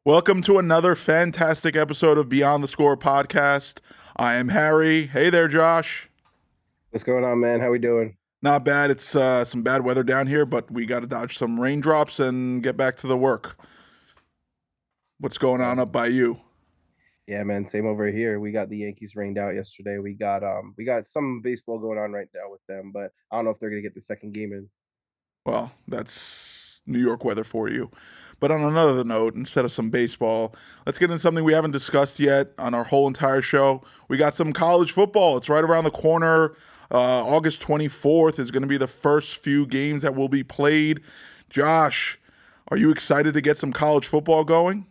Welcome to another fantastic episode of Beyond the Score podcast. I am Harry. Hey there, Josh. What's going on, man? How we doing? Not bad. It's some bad weather down here, but we got to dodge some raindrops and get back to the work. What's going on up by you? Yeah, man. Same over here. We got the Yankees rained out yesterday. We got some baseball going on right now with them, but I don't know if they're gonna get the second game in. Well, that's New York weather for you. But on another note, instead of some baseball, let's get into something we haven't discussed yet on our whole entire show. We got some college football. It's right around the corner. August 24th is going to be the first few games that will be played. Josh, are you excited to get some college football going?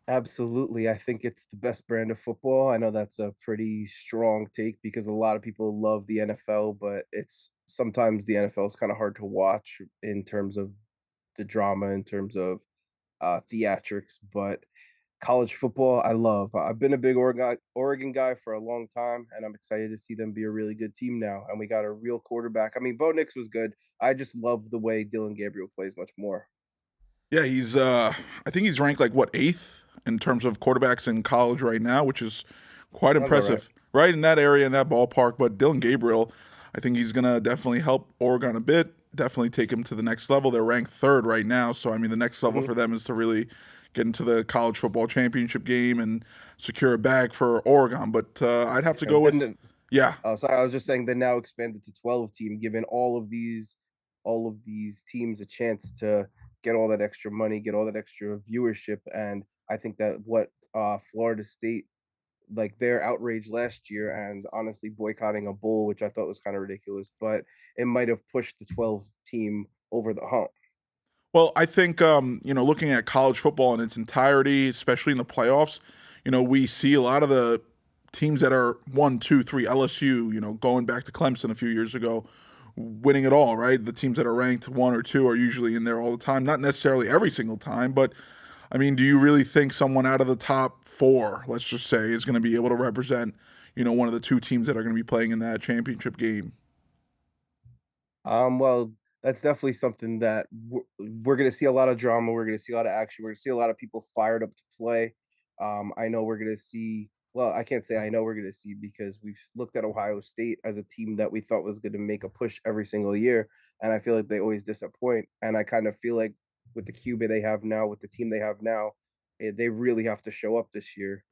Absolutely. I think it's the best brand of football. I know that's a pretty strong take because a lot of people love the NFL, but it's sometimes the NFL is kind of hard to watch in terms of the drama, in terms of theatrics, but college football, I love. I've been a big Oregon guy for a long time, and I'm excited to see them be a really good team now. And we got a real quarterback. I mean, Bo Nix was good. I just love the way Dylan Gabriel plays much more. Yeah, he's I think he's ranked like eighth in terms of quarterbacks in college right now, which is quite impressive. Right in that area, in that ballpark. But Dylan Gabriel, I think he's gonna definitely help Oregon a bit. Definitely take them to the next level. They're ranked third right now, so I mean the next level for them is to really get into the college football championship game and secure a bag for Oregon. But I'd have to go with sorry, I was just saying they now expanded to 12 team, giving all of these teams a chance to get all that extra money, get all that extra viewership, and I think that what Florida State, like their outrage last year and honestly boycotting a bowl, which I thought was kind of ridiculous, but it might have pushed the 12 team over the hump. Well, I think, looking at college football in its entirety, especially in the playoffs, we see a lot of the teams that are 1, 2, 3, LSU, going back to Clemson a few years ago, winning it all, right? The teams that are ranked 1 or 2 are usually in there all the time. Not necessarily every single time, but I mean, do you really think someone out of the top 4, let's just say, is going to be able to represent, one of the 2 teams that are going to be playing in that championship game? Well, that's definitely something that we're going to see a lot of drama. We're going to see a lot of action. We're going to see a lot of people fired up to play. I know we're going to see. Well, I can't say I know we're going to see because we've looked at Ohio State as a team that we thought was going to make a push every single year, and I feel like they always disappoint. And I kind of feel like with the QB they have now, with the team they have now, they really have to show up this year.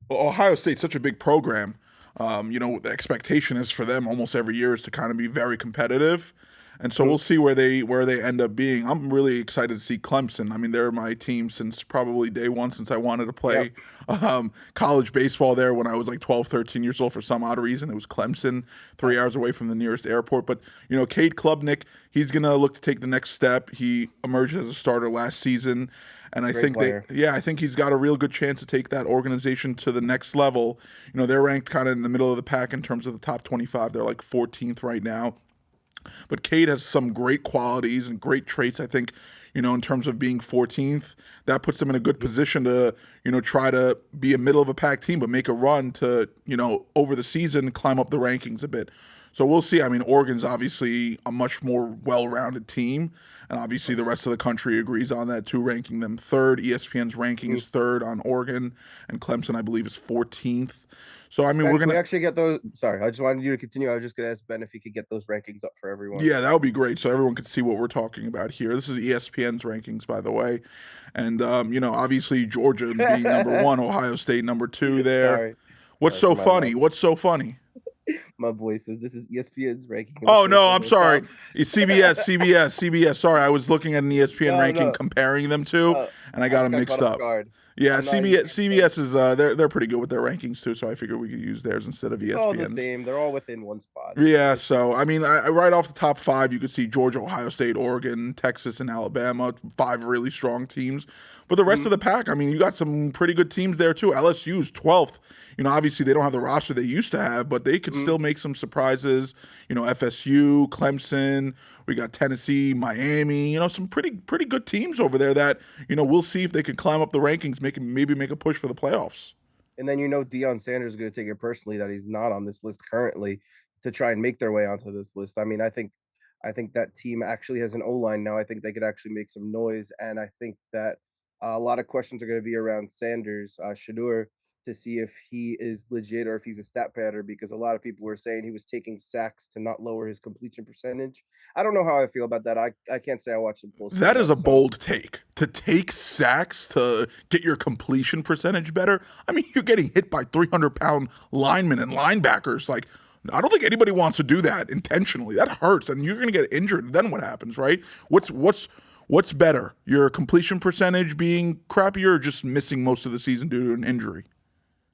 Well, Ohio State's such a big program. The expectation is for them almost every year is to kind of be very competitive. And so we'll see where they end up being. I'm really excited to see Clemson. I mean, they're my team since probably day one, since I wanted to play college baseball there when I was like 12, 13 years old. For some odd reason, it was Clemson, 3 hours away from the nearest airport. But, Cade Klubnik, he's going to look to take the next step. He emerged as a starter last season. And I think he's got a real good chance to take that organization to the next level. They're ranked kind of in the middle of the pack in terms of the top 25. They're like 14th right now. But Cade has some great qualities and great traits, I think, in terms of being 14th. That puts them in a good position to, try to be a middle of a pack team, but make a run to, over the season, climb up the rankings a bit. So we'll see. I mean, Oregon's obviously a much more well-rounded team. And obviously the rest of the country agrees on that too, ranking them third. ESPN's ranking is third on Oregon, and Clemson, I believe, is 14th. So, I mean, Ben, we're going to actually get those. Sorry, I just wanted you to continue. I was just going to ask Ben if he could get those rankings up for everyone. Yeah, that would be great. So everyone could see what we're talking about here. This is ESPN's rankings, by the way. And, obviously Georgia being number 1, Ohio State number 2 there. Sorry. What's so funny? What's so funny? My boy says this is ESPN's ranking. Oh, no, I'm sorry. It's CBS. Sorry, I was looking at an ESPN ranking comparing them to, and I got them mixed up. Yeah, CBS is they're pretty good with their rankings too, so I figured we could use theirs instead of ESPN's. It's all the same. They're all within one spot. Yeah, so I mean, I right off the top 5, you could see Georgia, Ohio State, Oregon, Texas, and Alabama, 5 really strong teams. But the rest of the pack, I mean, you got some pretty good teams there too. LSU's 12th. Obviously they don't have the roster they used to have, but they could still make some surprises. FSU, Clemson, We got Tennessee, Miami, some pretty good teams over there that, we'll see if they can climb up the rankings, maybe make a push for the playoffs. And then Deion Sanders is gonna take it personally that he's not on this list currently to try and make their way onto this list. I mean, I think that team actually has an O-line now. I think they could actually make some noise, and I think that a lot of questions are gonna be around Sanders, Shedeur, to see if he is legit or if he's a stat patter because a lot of people were saying he was taking sacks to not lower his completion percentage. I don't know how I feel about that. I can't say I watched him pull That is stand-up, a so bold take. To take sacks to get your completion percentage better. I mean, you're getting hit by 300-pound linemen and linebackers. Like, I don't think anybody wants to do that intentionally. That hurts, and you're going to get injured. Then what happens, right? What's better? Your completion percentage being crappier, or just missing most of the season due to an injury?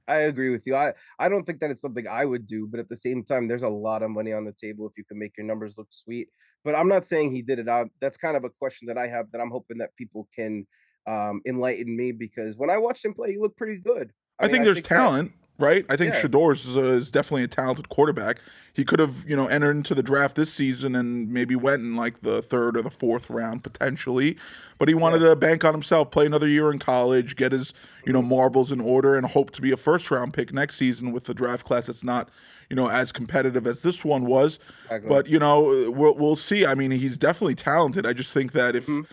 I agree with you. I don't think that it's something I would do, but at the same time, there's a lot of money on the table if you can make your numbers look sweet. But I'm not saying he did it. That's kind of a question that I have that I'm hoping that people can enlighten me because when I watched him play, he looked pretty good. I I mean, think I there's think that talent, right? I think yeah, Shador is definitely a talented quarterback. He could have, entered into the draft this season and maybe went in like the third or the fourth round potentially, but he wanted yeah, to bank on himself, play another year in college, get his, mhm, marbles in order, and hope to be a first round pick next season with the draft class that's not, as competitive as this one was. exactly. But we'll see. I mean, he's definitely talented. I just think that if Mhm.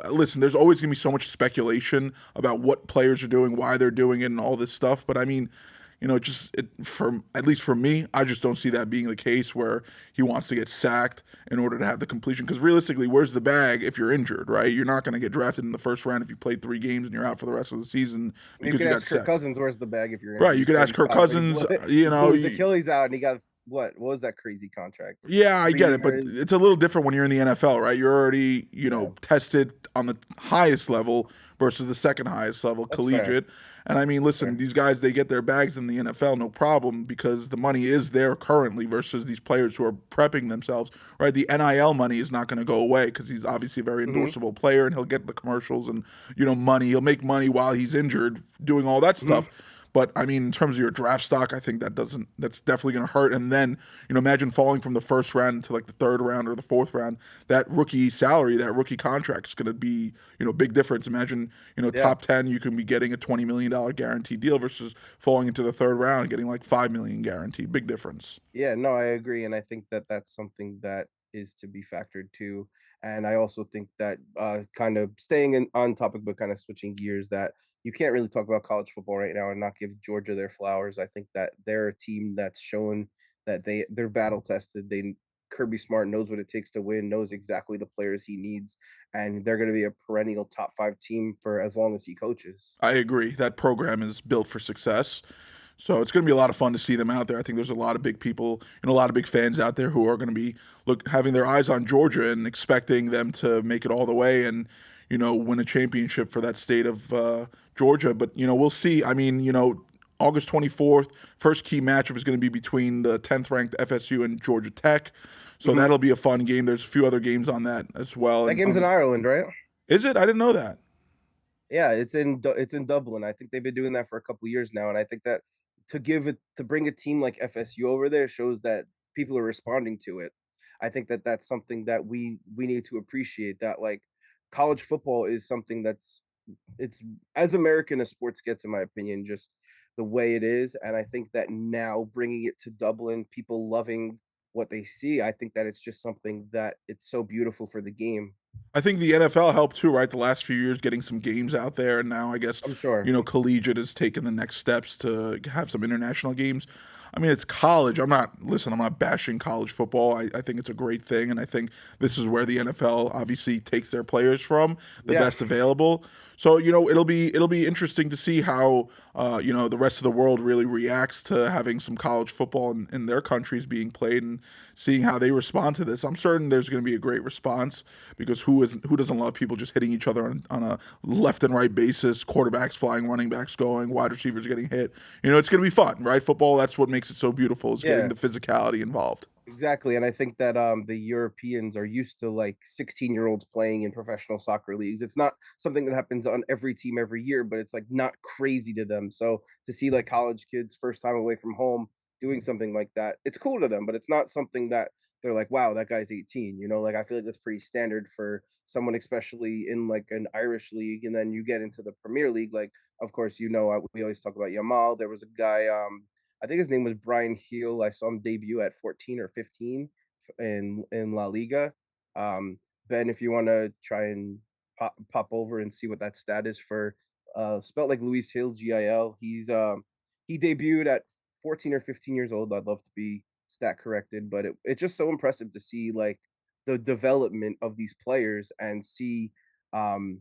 listen, there's always going to be so much speculation about what players are doing, why they're doing it, and all this stuff. But I mean, for at least for me, I just don't see that being the case where he wants to get sacked in order to have the completion. Because realistically, where's the bag if you're injured, right? You're not going to get drafted in the first round if you played 3 games and you're out for the rest of the season You because could you got ask Kirk sacked. Cousins, where's the bag if you're Right? injured? You He's could ask Kirk 35, but Cousins. he blew his Achilles out and he got what was that crazy contract? Yeah, I 3 get it, but years. it's a little different when you're in the NFL, right? You're already, Yeah, tested on the highest level versus the second highest level, that's fair. collegiate. And I mean, That's listen, fair. these guys, they get their bags in the NFL, no problem, because the money is there currently versus these players who are prepping themselves, right? The NIL money is not going to go away because he's obviously a very Mhm, endorsable player and he'll get the commercials and, money. He'll make money while he's injured doing all that mhm. stuff. But I mean, in terms of your draft stock, I think that's definitely going to hurt. And then, imagine falling from the first round to like the third round or the fourth round. That rookie salary, that rookie contract is going to be, big difference. Imagine, Yeah. top 10, you can be getting a $20 million guaranteed deal versus falling into the third round and getting like 5 million guaranteed. Big difference. Yeah, no, I agree, and I think that that's something that is to be factored too. And I also think that kind of staying on topic, but kind of switching gears, that you can't really talk about college football right now and not give Georgia their flowers. I think that they're a team that's shown that they're battle tested. Kirby Smart knows what it takes to win, knows exactly the players he needs, and they're going to be a perennial top 5 team for as long as he coaches. I agree. That program is built for success. So it's going to be a lot of fun to see them out there. I think there's a lot of big people and a lot of big fans out there who are going to be having their eyes on Georgia and expecting them to make it all the way and win a championship for that state of Georgia. But we'll see. I mean, August 24th, first key matchup is going to be between the 10th ranked FSU and Georgia Tech. So Mhm. that'll be a fun game. There's a few other games on that as well. That And game's in Ireland, right? is it? I didn't know that. Yeah, it's in Dublin. I think they've been doing that for a couple years now, and I think that to bring a team like FSU over there shows that people are responding to it. I think that that's something that we need to appreciate. That like college football is something it's as American as sports gets, in my opinion, just the way it is. And I think that now bringing it to Dublin, people loving what they see, I think that it's just something that it's so beautiful for the game. I think the NFL helped too, right? The last few years getting some games out there, and now I guess I'm sure. collegiate has taken the next steps to have some international games. I mean, it's college. I'm not bashing college football. I think it's a great thing, and I think this is where the NFL obviously takes their players from, the Yeah. best available. So it'll be interesting to see how the rest of the world really reacts to having some college football in their countries being played and seeing how they respond to this. I'm certain there's going to be a great response because who doesn't love people just hitting each other on a left and right basis, quarterbacks flying, running backs going, wide receivers getting hit. It's going to be fun, right? Football, that's what makes it so beautiful is getting Yeah. the physicality involved. Exactly, and I think that, the Europeans are used to, like, 16-year-olds playing in professional soccer leagues. It's not something that happens on every team every year, but it's, like, not crazy to them. So, to see, like, college kids first time away from home doing something like that, it's cool to them, but it's not something that they're like, wow, that guy's 18. Like I feel like that's pretty standard for someone, especially in like an Irish league. And then you get into the Premier League. Like, of course, we always talk about Yamal. There was a guy, I think his name was Brian Heel. I saw him debut at 14 or 15 in La Liga. Um, Ben, if you want to try and pop over and see what that stat is for, spelled like Luis Hill, Gil. He debuted at 14 or 15 years old. I'd love to be stat corrected, but it's just so impressive to see like the development of these players and see um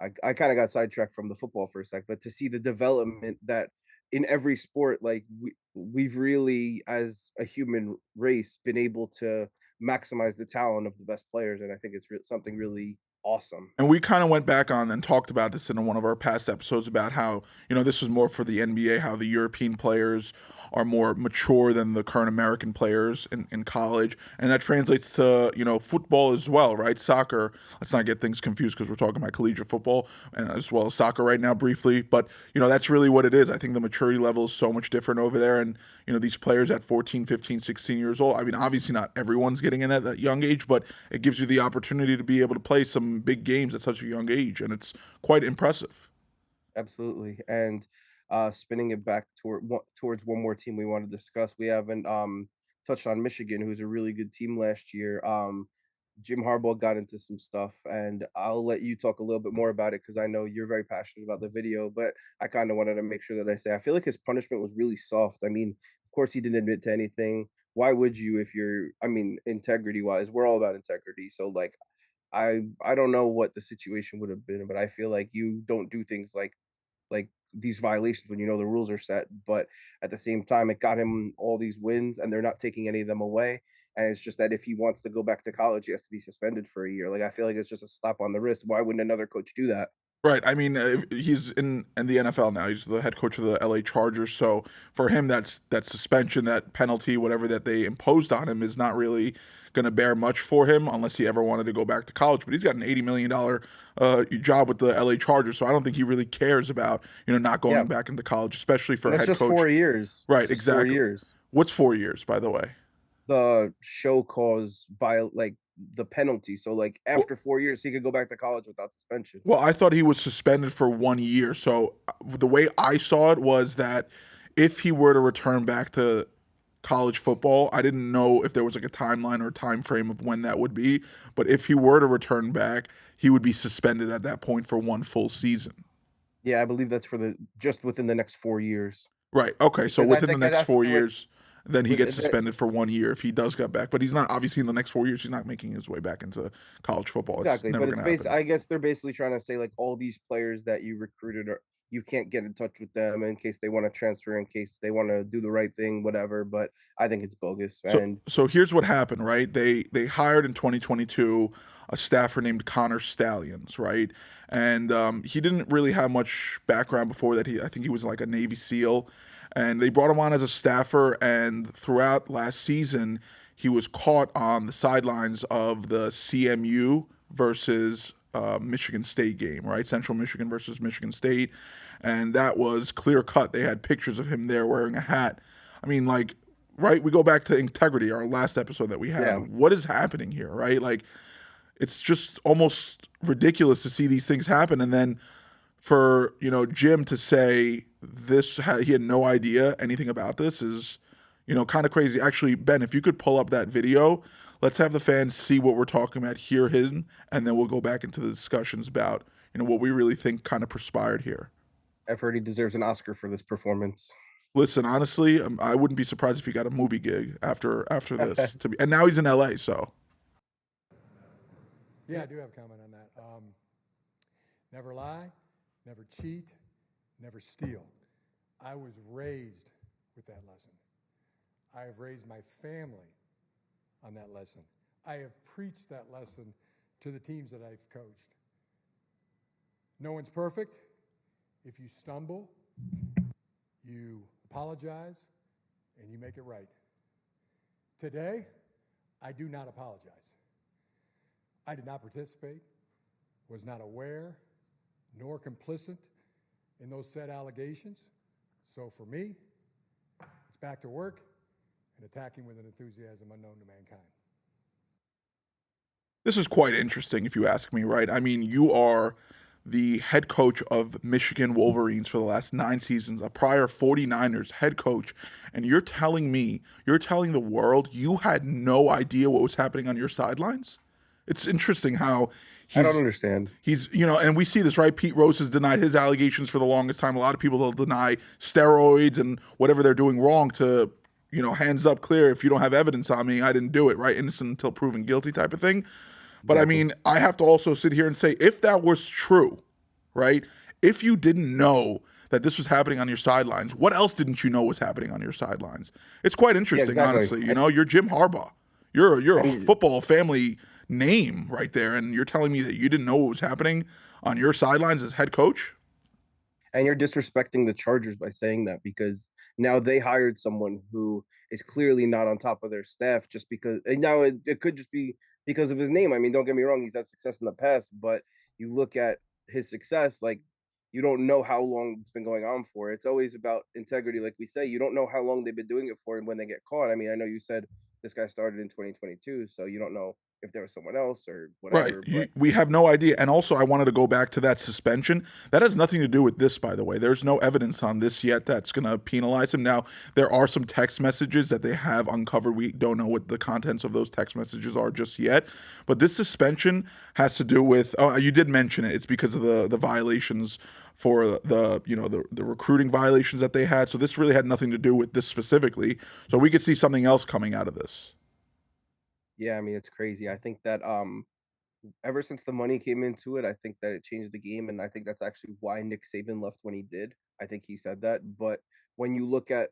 I kind of got sidetracked from the football for a sec, but to see the development that in every sport, like we've really, as a human race, been able to maximize the talent of the best players, and I think it's something really awesome. And we kind of went back on and talked about this in one of our past episodes about how, this was more for the NBA, how the European players are more mature than the current American players in college. And that translates to, football as well, right? Soccer. Let's not get things confused because we're talking about collegiate football and as well as soccer right now briefly. But, that's really what it is. I think the maturity level is so much different over there. And, these players at 14, 15, 16 years old, I mean, obviously not everyone's getting in at that young age, but it gives you the opportunity to be able to play some big games at such a young age, and it's quite impressive. Absolutely. And spinning it back towards one more team we want to discuss. We haven't touched on Michigan, who's a really good team last year. Jim Harbaugh got into some stuff, and I'll let you talk a little bit more about it because I know you're very passionate about the video. But I kind of wanted to make sure that I say I feel like his punishment was really soft. I mean, of course, he didn't admit to anything. Why would you if you're? I mean, integrity wise, we're all about integrity. So like, I don't know what the situation would have been, but I feel like you don't do things like these violations when you know the rules are set. But at the same time, it got him all these wins, and they're not taking any of them away. And it's just that if he wants to go back to college, he has to be suspended for a year. Like I feel like it's just a slap on the wrist. Why wouldn't another coach do that? Right. I mean, he's in the NFL now. He's the head coach of the LA Chargers. So for him, that suspension, that penalty, whatever that they imposed on him, is not really going to bear much for him unless he ever wanted to go back to college. But he's got an $80 million job with the LA Chargers, so I don't think he really cares about not Yeah, going back into college, especially for and a that's head just coach. 4 years. It's Right. just four Exactly. years. What's 4 years, by the way? The show cause like the penalty. So like Well, after 4 years, he could go back to college without suspension. Well, I thought he was suspended for 1 year. So the way I saw it was that if he were to return back to college football, I didn't know if there was like a timeline or time frame of when that would be. But if he were to return back, he would be suspended at that point for one full season. Yeah, I believe that's for the just within the next 4 years Right. Okay. So because I within the think it next has to four do with years, then he with gets suspended for 1 year if he does get back. But he's not obviously in the next 4 years. He's not making his way back into college football. It's exactly, never but going it's to based. happen. I guess they're basically trying to say like all these players that you recruited are you can't get in touch with them in case they want to transfer, in case they want to do the right thing, whatever. But I think it's bogus. So And so here's what happened, right? They hired in 2022 a staffer named Connor Stallions, right? And he didn't really have much background before that. I think he was like a Navy SEAL, and they brought him on as a staffer. And throughout last season, he was caught on the sidelines of the CMU versus Michigan State game, right? Central Michigan versus Michigan State, and that was clear cut. They had pictures of him there wearing a hat. I mean, like, right? We go back to integrity, our last episode that we yeah, had. What is happening here, right? Like, it's just almost ridiculous to see these things happen. And then for, Jim to say he had no idea anything about this is, kind of crazy. Actually, Ben, if you could pull up that video, let's have the fans see what we're talking about, hear him, and then we'll go back into the discussions about, what we really think kind of perspired here. I've heard he deserves an Oscar for this performance. Listen, honestly, I wouldn't be surprised if he got a movie gig after this. And now he's in LA, so Yeah, I do have a comment on that. Never lie, never cheat, never steal. I was raised with that lesson. I have raised my family on that lesson. I have preached that lesson to the teams that I've coached. No one's perfect. If you stumble, you apologize, and you make it right. Today, I do not apologize. I did not participate, was not aware, nor complicit in those said allegations. So for me, it's back to work and attacking with an enthusiasm unknown to mankind. This is quite interesting, if you ask me, right? I mean, you are the head coach of Michigan Wolverines for the last 9 seasons, a prior 49ers head coach, and you're telling me, you're telling the world you had no idea what was happening on your sidelines? It's interesting how I don't he's understand. and we see this, right? Pete Rose has denied his allegations for the longest time. A lot of people will deny steroids and whatever they're doing wrong to, hands up clear. If you don't have evidence on me, I didn't do it, right? Innocent until proven guilty type of thing. But I Exactly. mean, I have to also sit here and say, if that was true, right? If you didn't know that this was happening on your sidelines, what else didn't you know was happening on your sidelines? It's quite Yeah, interesting, exactly. honestly. You're Jim Harbaugh. You're a And football family name right there, and you're telling me that you didn't know what was happening on your sidelines as head coach? and you're disrespecting the Chargers by saying that, because now they hired someone who is clearly not on top of their staff just because, and now it could just be because of his name. I mean, don't get me wrong, he's had success in the past, but you look at his success, like, you don't know how long it's been going on for. It's always about integrity, like we say. You don't know how long they've been doing it for and when they get caught. I mean, I know you said this guy started in 2022, so you don't know if there was someone else or Right. whatever, but We have no idea. And also, I wanted to go back to that suspension. That has nothing to do with this, by the way. There's no evidence on this yet that's going to penalize him. Now, there are some text messages that they have uncovered. We don't know what the contents of those text messages are just yet. But this suspension has to do with, oh, you did mention it. It's because of the violations for the recruiting violations that they had. So this really had nothing to do with this specifically. So we could see something else coming out of this. yeah, I mean, it's crazy. I think that ever since the money came into it, I think that it changed the game, and I think that's actually why Nick Saban left when he did. I think he said that. But when you look at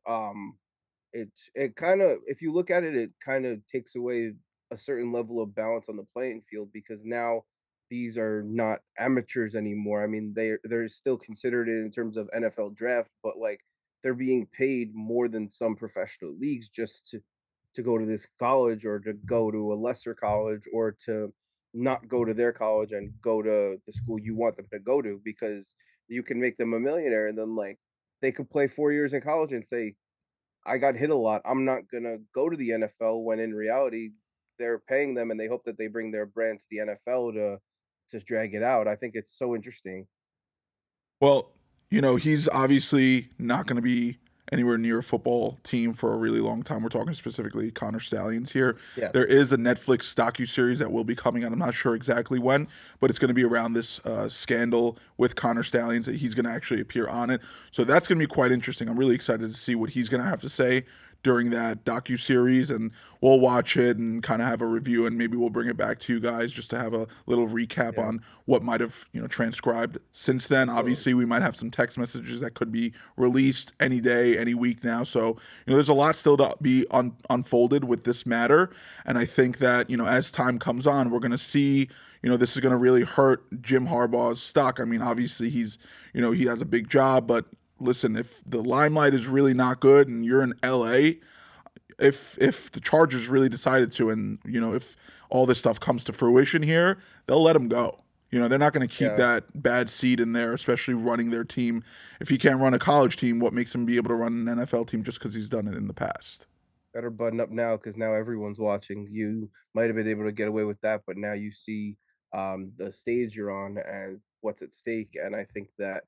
it kind of, if you look at it, it kind of takes away a certain level of balance on the playing field, because now these are not amateurs anymore. I mean, they're still considered in terms of NFL draft, but like, they're being paid more than some professional leagues just to go to this college, or to go to a lesser college, or to not go to their college and go to the school you want them to go to, because you can make them a millionaire, and then like, they could play 4 years in college and say, I got hit a lot, I'm not gonna go to the NFL, when in reality they're paying them and they hope that they bring their brand to the NFL to drag it out. I think it's so interesting. Well, he's obviously not going to be anywhere near a football team for a really long time. We're talking specifically Connor Stallions here. There Yes. is a Netflix docuseries that will be coming out. I'm not sure exactly when, but it's going to be around this scandal with Connor Stallions that he's going to actually appear on it. So that's going to be quite interesting. I'm really excited to see what he's going to have to say during that docu-series, and we'll watch it and kind of have a review, and maybe we'll bring it back to you guys just to have a little recap Yeah, on what might have transcribed since then. absolutely. Obviously, we might have some text messages that could be released any day, any week now. So there's a lot still to be unfolded with this matter, and I think that as time comes on, we're going to see this is going to really hurt Jim Harbaugh's stock. I mean, obviously he has a big job, but listen, if the limelight is really not good and you're in LA, if the Chargers really decided to, and if all this stuff comes to fruition here, they'll let him go. They're not going to keep Yeah. that bad seed in there, especially running their team. If he can't run a college team, what makes him be able to run an NFL team just because he's done it in the past? Better button up now, because now everyone's watching. You might have been able to get away with that, but now you see the stage you're on and what's at stake. And I think that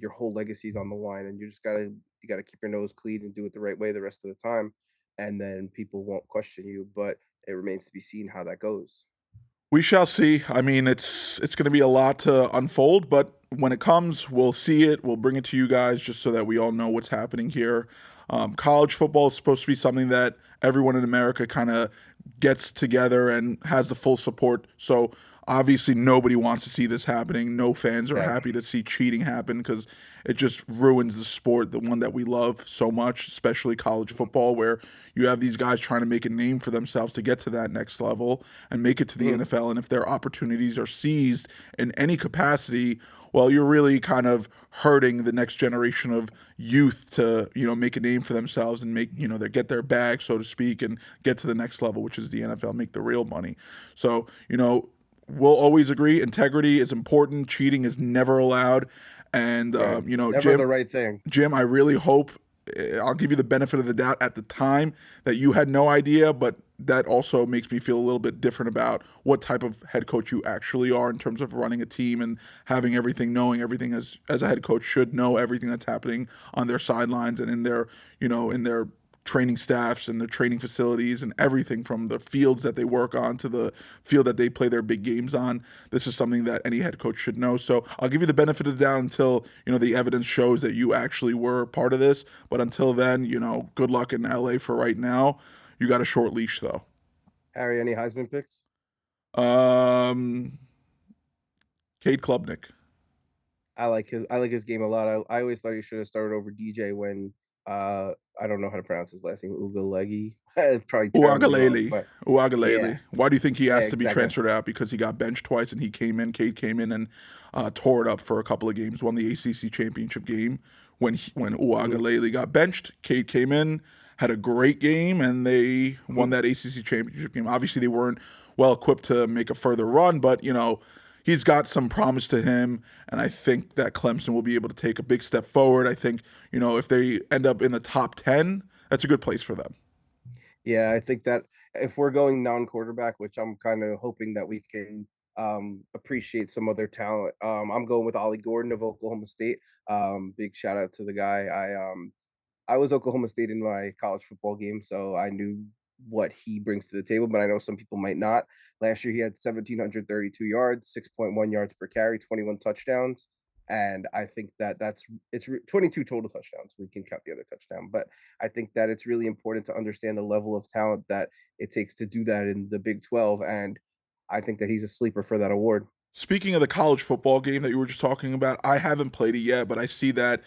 your whole legacy's on the line, and you gotta keep your nose clean and do it the right way the rest of the time, and then people won't question you. But it remains to be seen how that goes. We shall see. I mean, it's going to be a lot to unfold, but when it comes, we'll see it. We'll bring it to you guys just so that we all know what's happening here. College football is supposed to be something that everyone in America kind of gets together and has the full support. So obviously, nobody wants to see this happening. No fans are Yeah. happy to see cheating happen because it just ruins the sport, the one that we love so much, especially college football, where you have these guys trying to make a name for themselves to get to that next level and make it to the Mhm. NFL. And if their opportunities are seized in any capacity, well, you're really kind of hurting the next generation of youth to, make a name for themselves and make, they get their bag, so to speak, and get to the next level, which is the NFL, make the real money. So, we'll always agree integrity is important. Cheating is never allowed. And, Yeah. Never Jim, the right thing. I really hope I'll give you the benefit of the doubt at the time that you had no idea, but that also makes me feel a little bit different about what type of head coach you actually are in terms of running a team and having everything, knowing everything as a head coach should know everything that's happening on their sidelines and in their, in their training staffs and their training facilities and everything from the fields that they work on to the field that they play their big games on. This is something that any head coach should know. So I'll give you the benefit of the doubt until, the evidence shows that you actually were part of this. But until then, good luck in LA for right now. You got a short leash though. Harry, any Heisman picks? Cade Klubnik. I like his game a lot. I always thought he should have started over DJ when I don't know how to pronounce his last name. Ugalegi. Probably Uagalele. but Uagalele. yeah. Why do you think he has to be exactly. transferred out? Because he got benched twice and Cade came in and tore it up for a couple of games, won the ACC championship game. When Uagalele got benched, Cade came in, had a great game, and they won that ACC championship game. Obviously, they weren't well equipped to make a further run, but, he's got some promise to him, and I think that Clemson will be able to take a big step forward. I think, if they end up in the top 10, that's a good place for them. Yeah, I think that if we're going non-quarterback, which I'm kind of hoping that we can appreciate some other talent, I'm going with Ollie Gordon of Oklahoma State. Big shout out to the guy. I was Oklahoma State in my college football game, so I knew what he brings to the table, but I know some people might not. Last year, he had 1,732 yards, 6.1 yards per carry, 21 touchdowns. And I think that it's 22 total touchdowns. We can count the other touchdown, but I think that it's really important to understand the level of talent that it takes to do that in the Big 12. And I think that he's a sleeper for that award. Speaking of the college football game that you were just talking about, I haven't played it yet, but I see that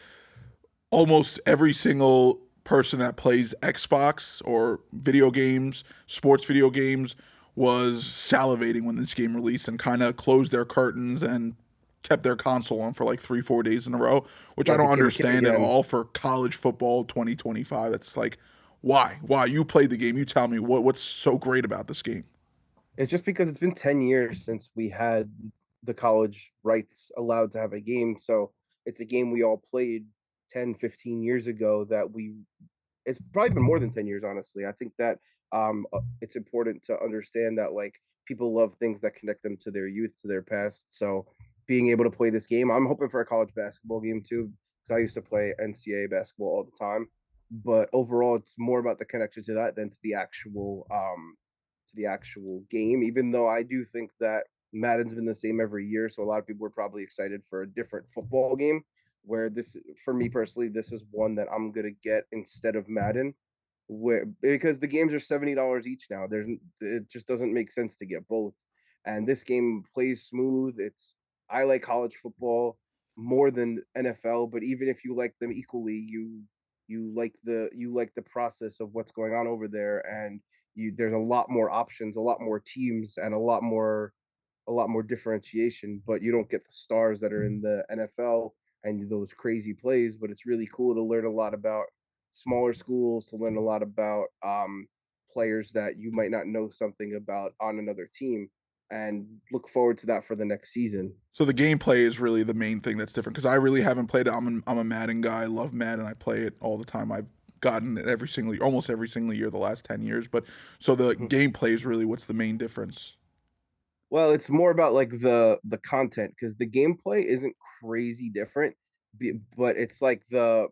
almost every single person that plays Xbox or video games, sports video games, was salivating when this game released and kind of closed their curtains and kept their console on for like 3-4 days in a row, which I don't understand at all for college football 2025. That's like, why? You played the game. You tell me what's so great about this game. It's just because it's been 10 years since we had the college rights allowed to have a game. So it's a game we all played 10, 15 years ago it's probably been more than 10 years, honestly. I think that it's important to understand that like people love things that connect them to their youth, to their past. So being able to play this game, I'm hoping for a college basketball game too, because I used to play NCAA basketball all the time. But overall, it's more about the connection to that than to the actual game. Even though I do think that Madden's been the same every year, so a lot of people were probably excited for a different football game. Where this, for me personally, this is one that I'm gonna get instead of Madden, because the games are $70 each now. It just doesn't make sense to get both. And this game plays smooth. I like college football more than NFL, but even if you like them equally, you like the process of what's going on over there, and there's a lot more options, a lot more teams, and a lot more differentiation. But you don't get the stars that are in the NFL and those crazy plays. But it's really cool to learn a lot about smaller schools, to learn a lot about players that you might not know something about on another team, and look forward to that for the next season. So the gameplay is really the main thing that's different, because I really haven't played it. I'm a Madden guy. I love Madden. I play it all the time. I've gotten it almost every single year the last 10 years. But so the gameplay is really what's the main difference. Well, it's more about like the content, because the gameplay isn't crazy different, but it's like the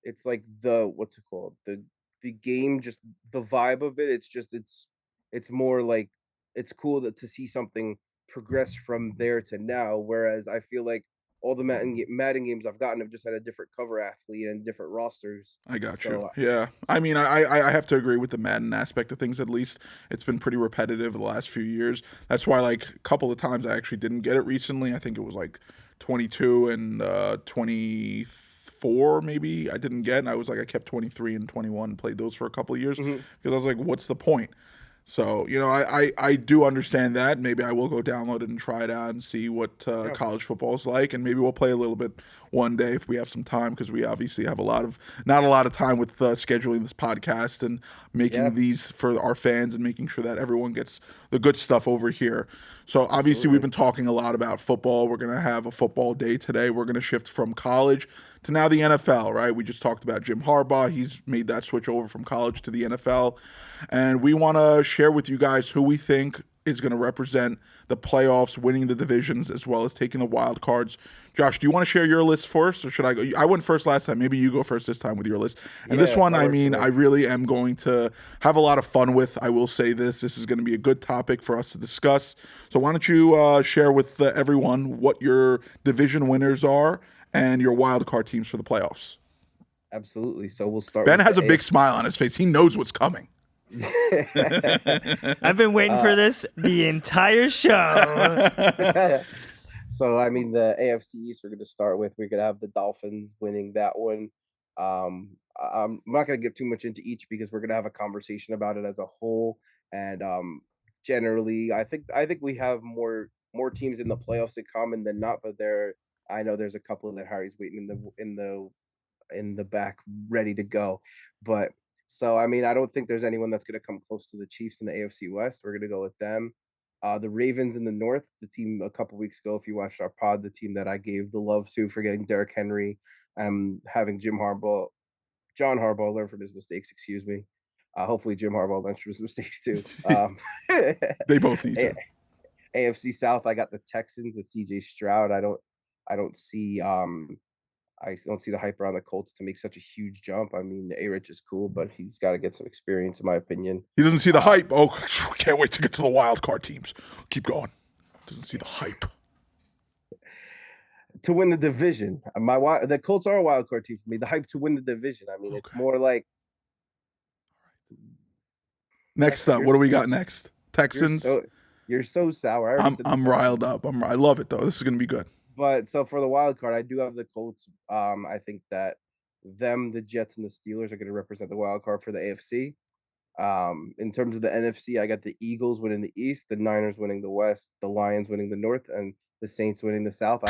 what's it called, the game, just the vibe of it. It's more like it's cool to see something progress from there to now. Whereas I feel like all the Madden games I've gotten have just had a different cover athlete and different rosters. I got you. Yeah. I mean, I have to agree with the Madden aspect of things, at least. It's been pretty repetitive the last few years. That's why, like, a couple of times I actually didn't get it recently. I think it was like 22 and 24 maybe I didn't get. And I kept 23 and 21, played those for a couple of years, because I was like, what's the point? So, I do understand that. Maybe I will go download it and try it out and see what college football is like. And maybe we'll play a little bit one day if we have some time, because we obviously have not a lot of time with scheduling this podcast and making these for our fans and making sure that everyone gets the good stuff over here. So obviously we've Absolutely. been talking a lot about football. We're going to have a football day today. We're going to shift from college to now the NFL, right? We just talked about Jim Harbaugh. He's made that switch over from college to the NFL. And we want to share with you guys who we think is going to represent the playoffs, winning the divisions, as well as taking the wild cards. Josh, do you want to share your list first, or should I go? I went first last time. Maybe you go first this time with your list. And this Yeah, one, that I works for mean, me. I really am going to have a lot of fun with. I will say this. This is going to be a good topic for us to discuss. So why don't you share with everyone what your division winners are and your wild card teams for the playoffs? Absolutely. So we'll start Ben with has a the big smile on his face. He knows what's coming. AFC. I've been waiting for this the entire show. So I mean, the AFC East we're going to start with. We're going to have the Dolphins winning that one. I'm not going to get too much into each because we're going to have a conversation about it as a whole. And generally, I think we have more teams in the playoffs in common than not. But I know there's a couple that Harry's waiting in the back, ready to go. But so I mean, I don't think there's anyone that's going to come close to the Chiefs in the AFC West. We're going to go with them. The Ravens in the North, the team a couple weeks ago, if you watched our pod, the team that I gave the love to for getting Derrick Henry, having John Harbaugh learn from his mistakes. Excuse me. Hopefully, Jim Harbaugh learns from his mistakes too. They both need to. AFC South, I got the Texans and CJ Stroud. I don't see the hype around the Colts to make such a huge jump. I mean, A-Rich is cool, but he's got to get some experience, in my opinion. He doesn't see the hype. Oh, can't wait to get to the wild card teams. Keep going. Doesn't see the hype. To win the division, the Colts are a wild card team for me. The hype to win the division. I mean, It's more like. Next up, what do we got next? Texans. You're so sour. I'm riled up. I love it though. This is gonna be good. But so for the wild card, I do have the Colts. I think that the Jets, and the Steelers are going to represent the wild card for the AFC. In terms of the NFC, I got the Eagles winning the East, the Niners winning the West, the Lions winning the North, and the Saints winning the South.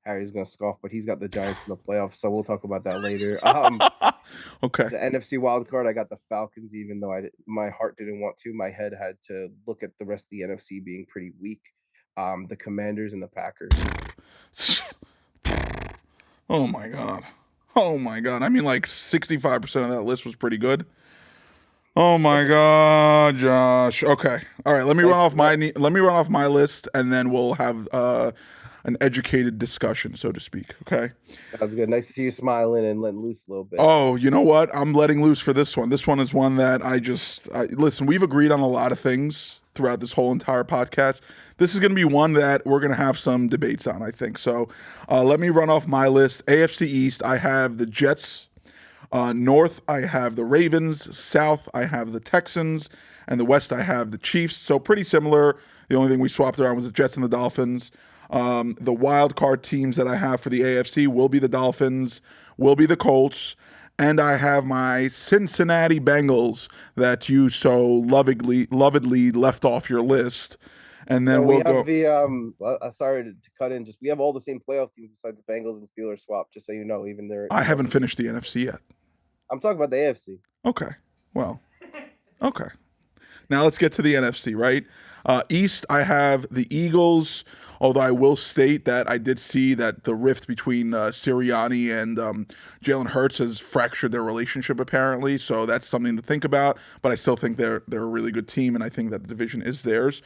Harry's going to scoff, but he's got the Giants in the playoffs, so we'll talk about that later. Okay. The NFC wild card, I got the Falcons, even though my heart didn't want to. My head had to look at the rest of the NFC being pretty weak. The Commanders and the Packers. Oh my god. I mean, like 65% of that list was pretty good. Oh my god, Josh. Okay. All right. Let me run off my list, and then we'll have an educated discussion, so to speak. Okay. Sounds good. Nice to see you smiling and letting loose a little bit. Oh, you know what? I'm letting loose for this one. This one is one that listen. We've agreed on a lot of things throughout this whole entire podcast. This is going to be one that we're going to have some debates on, I think. So let me run off my list. AFC East, I have the Jets. North, I have the Ravens. South, I have the Texans. And the West, I have the Chiefs. So pretty similar. The only thing we swapped around was the Jets and the Dolphins. The wild card teams that I have for the AFC will be the Dolphins, will be the Colts, and I have my Cincinnati Bengals that you so lovedly left off your list. And then we we'll have go. Sorry to cut in. Just we have all the same playoff teams besides the Bengals and Steelers swap. Just so you know, even they're. I haven't finished the NFC yet. I'm talking about the AFC. Okay. Well. Okay. Now let's get to the NFC. Right. East, I have the Eagles. Although I will state that I did see that the rift between Sirianni and Jalen Hurts has fractured their relationship apparently, so that's something to think about. But I still think they're a really good team, and I think that the division is theirs.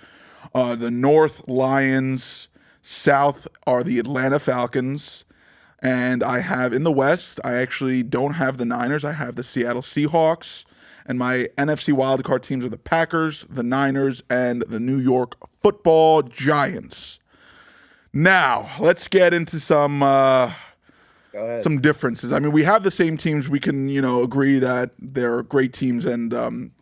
The North, Lions. South are the Atlanta Falcons. And I have in the West, I actually don't have the Niners. I have the Seattle Seahawks. And my NFC wildcard teams are the Packers, the Niners, and the New York Football Giants. Now, let's get into some differences. I mean, we have the same teams. We can, agree that they're great teams, and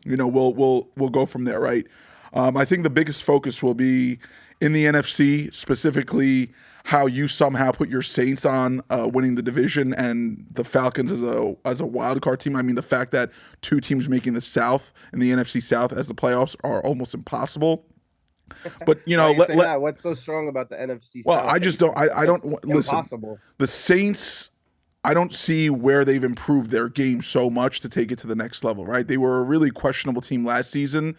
we'll go from there, right? I think the biggest focus will be in the NFC, specifically how you somehow put your Saints on winning the division and the Falcons as a wild card team. I mean, the fact that two teams making the South in the NFC South as the playoffs are almost impossible. But what's so strong about the NFC? Well, South I just don't. I don't listen. Impossible. The Saints, I don't see where they've improved their game so much to take it to the next level. Right? They were a really questionable team last season,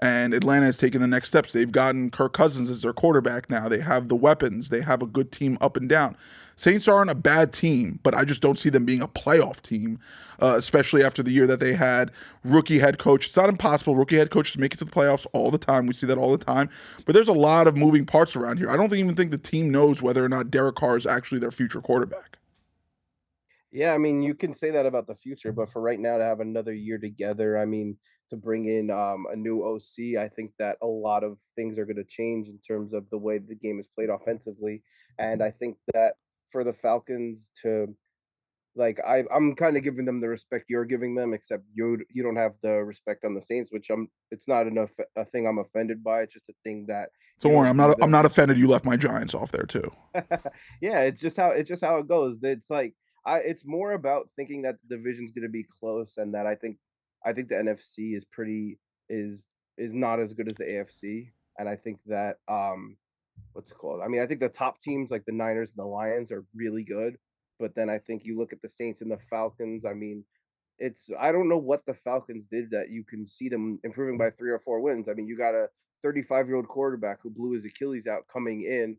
And Atlanta has taken the next steps. They've gotten Kirk Cousins as their quarterback now. They have the weapons. They have a good team up and down. Saints aren't a bad team, but I just don't see them being a playoff team, especially after the year that they had. Rookie head coach. It's not impossible. Rookie head coaches make it to the playoffs all the time. We see that all the time. But there's a lot of moving parts around here. I don't even think the team knows whether or not Derek Carr is actually their future quarterback. Yeah, I mean, you can say that about the future, but for right now to have another year together, I mean, to bring in a new OC, I think that a lot of things are going to change in terms of the way the game is played offensively. And I think that for the Falcons to I'm kind of giving them the respect you're giving them, except you don't have the respect on the Saints, which it's not enough a thing I'm offended by. It's just a thing that you Don't worry, don't I'm view not I'm them. not offended you left my Giants off there too. Yeah, it's just how it goes. It's like it's more about thinking that the division's going to be close, and that I think the NFC is is not as good as the AFC, and I think that what's it called? I mean, I think the top teams like the Niners and the Lions are really good, but then I think you look at the Saints and the Falcons. I mean, I don't know what the Falcons did that you can see them improving by 3 or 4 wins. I mean, you got a 35-year-old quarterback who blew his Achilles out coming in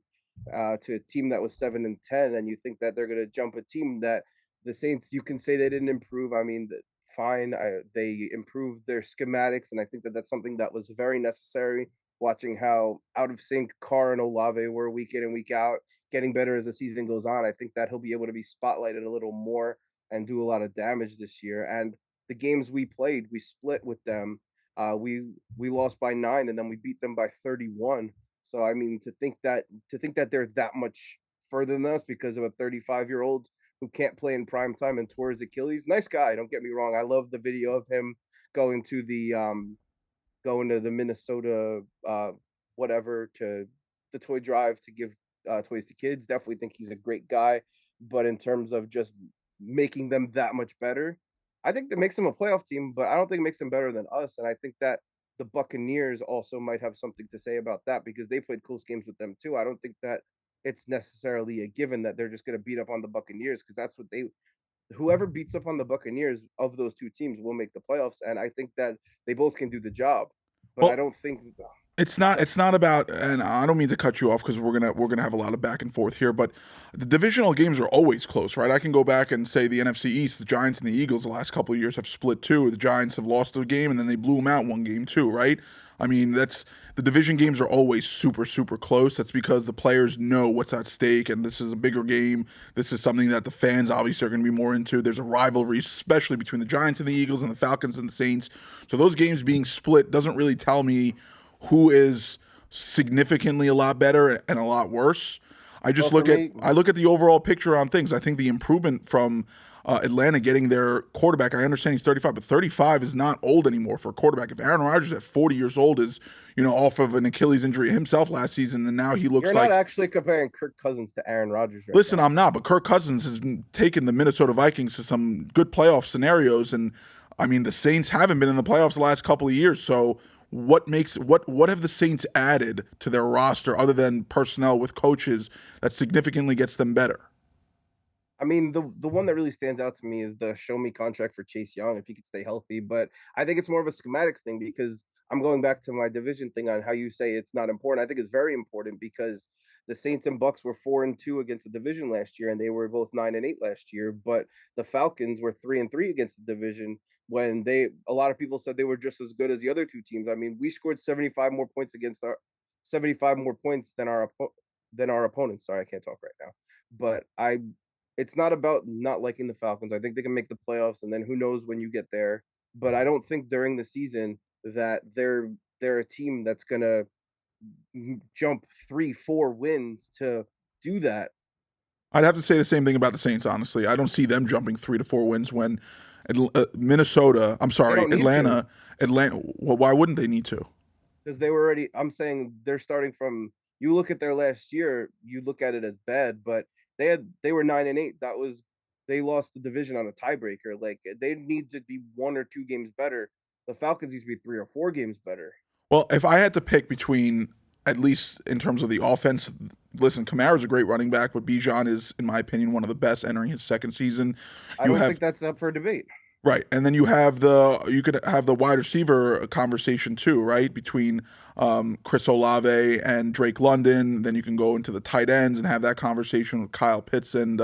to a team that was 7-10, and you think that they're going to jump a team that the Saints. You can say they didn't improve. I mean, fine, they improved their schematics, and I think that that's something that was very necessary. Watching how out of sync Carr and Olave were week in and week out, getting better as the season goes on, I think that he'll be able to be spotlighted a little more and do a lot of damage this year. And the games we played, we split with them. We lost by 9, and then we beat them by 31. So I mean, to think that they're that much further than us because of a 35-year-old who can't play in prime time and tore his Achilles. Nice guy, don't get me wrong. I love the video of him going to the Minnesota whatever to the toy drive to give toys to kids. Definitely think he's a great guy, but in terms of just making them that much better, I think that makes them a playoff team, but I don't think it makes them better than us. And I think that the Buccaneers also might have something to say about that because they played close games with them too. I don't think that it's necessarily a given that they're just going to beat up on the Buccaneers, because that's what whoever beats up on the Buccaneers of those two teams will make the playoffs. And I think that they both can do the job, but I Well, don't think. it's not about, and I don't mean to cut you off because we're gonna have a lot of back and forth here, but the divisional games are always close, right? I can go back and say the NFC East, the Giants and the Eagles the last couple of years have split too. The Giants have lost a game and then they blew them out one game too, right? I mean, that's the division games are always super, super close. That's because the players know what's at stake, and this is a bigger game. This is something that the fans obviously are going to be more into. There's a rivalry, especially between the Giants and the Eagles and the Falcons and the Saints. So those games being split doesn't really tell me who is significantly a lot better and a lot worse. I just Well, for me, I look at the overall picture on things. I think the improvement from Atlanta getting their quarterback. I understand he's 35, but 35 is not old anymore for a quarterback. If Aaron Rodgers at 40 years old is, off of an Achilles injury himself last season, and now he looks you're like. not actually comparing Kirk Cousins to Aaron Rodgers right Listen, now. I'm not, but Kirk Cousins has taken the Minnesota Vikings to some good playoff scenarios, and I mean the Saints haven't been in the playoffs the last couple of years. So what have the Saints added to their roster other than personnel with coaches that significantly gets them better? I mean, the one that really stands out to me is the show me contract for Chase Young if he could stay healthy. But I think it's more of a schematics thing, because I'm going back to my division thing on how you say it's not important. I think it's very important because the Saints and Bucks were 4-2 against the division last year, and they were both 9-8 last year. But the Falcons were 3-3 against the division when a lot of people said they were just as good as the other two teams. I mean, we scored 75 more points than our opponents. Sorry, I can't talk right now. But it's not about not liking the Falcons. I think they can make the playoffs, and then who knows when you get there. But I don't think during the season that they're a team that's gonna jump 3-4 wins to do that. I'd have to say the same thing about the Saints, honestly. I don't see them jumping 3 to 4 wins when Minnesota, I'm They sorry, don't need to, Atlanta. Well, why wouldn't they need to? because they were already. I'm saying they're starting from. You look at their last year, you look at it as bad, but they were 9-8. That was they lost the division on a tiebreaker. Like they need to be 1 or 2 games better. The Falcons need to be 3 or 4 games better. Well, if I had to pick between, at least in terms of the offense, listen, Kamara's a great running back, but Bijan is, in my opinion, one of the best entering his second season. I You don't have think that's up for debate. Right. And then you could have the wide receiver conversation too, right? Between Chris Olave and Drake London. Then you can go into the tight ends and have that conversation with Kyle Pitts and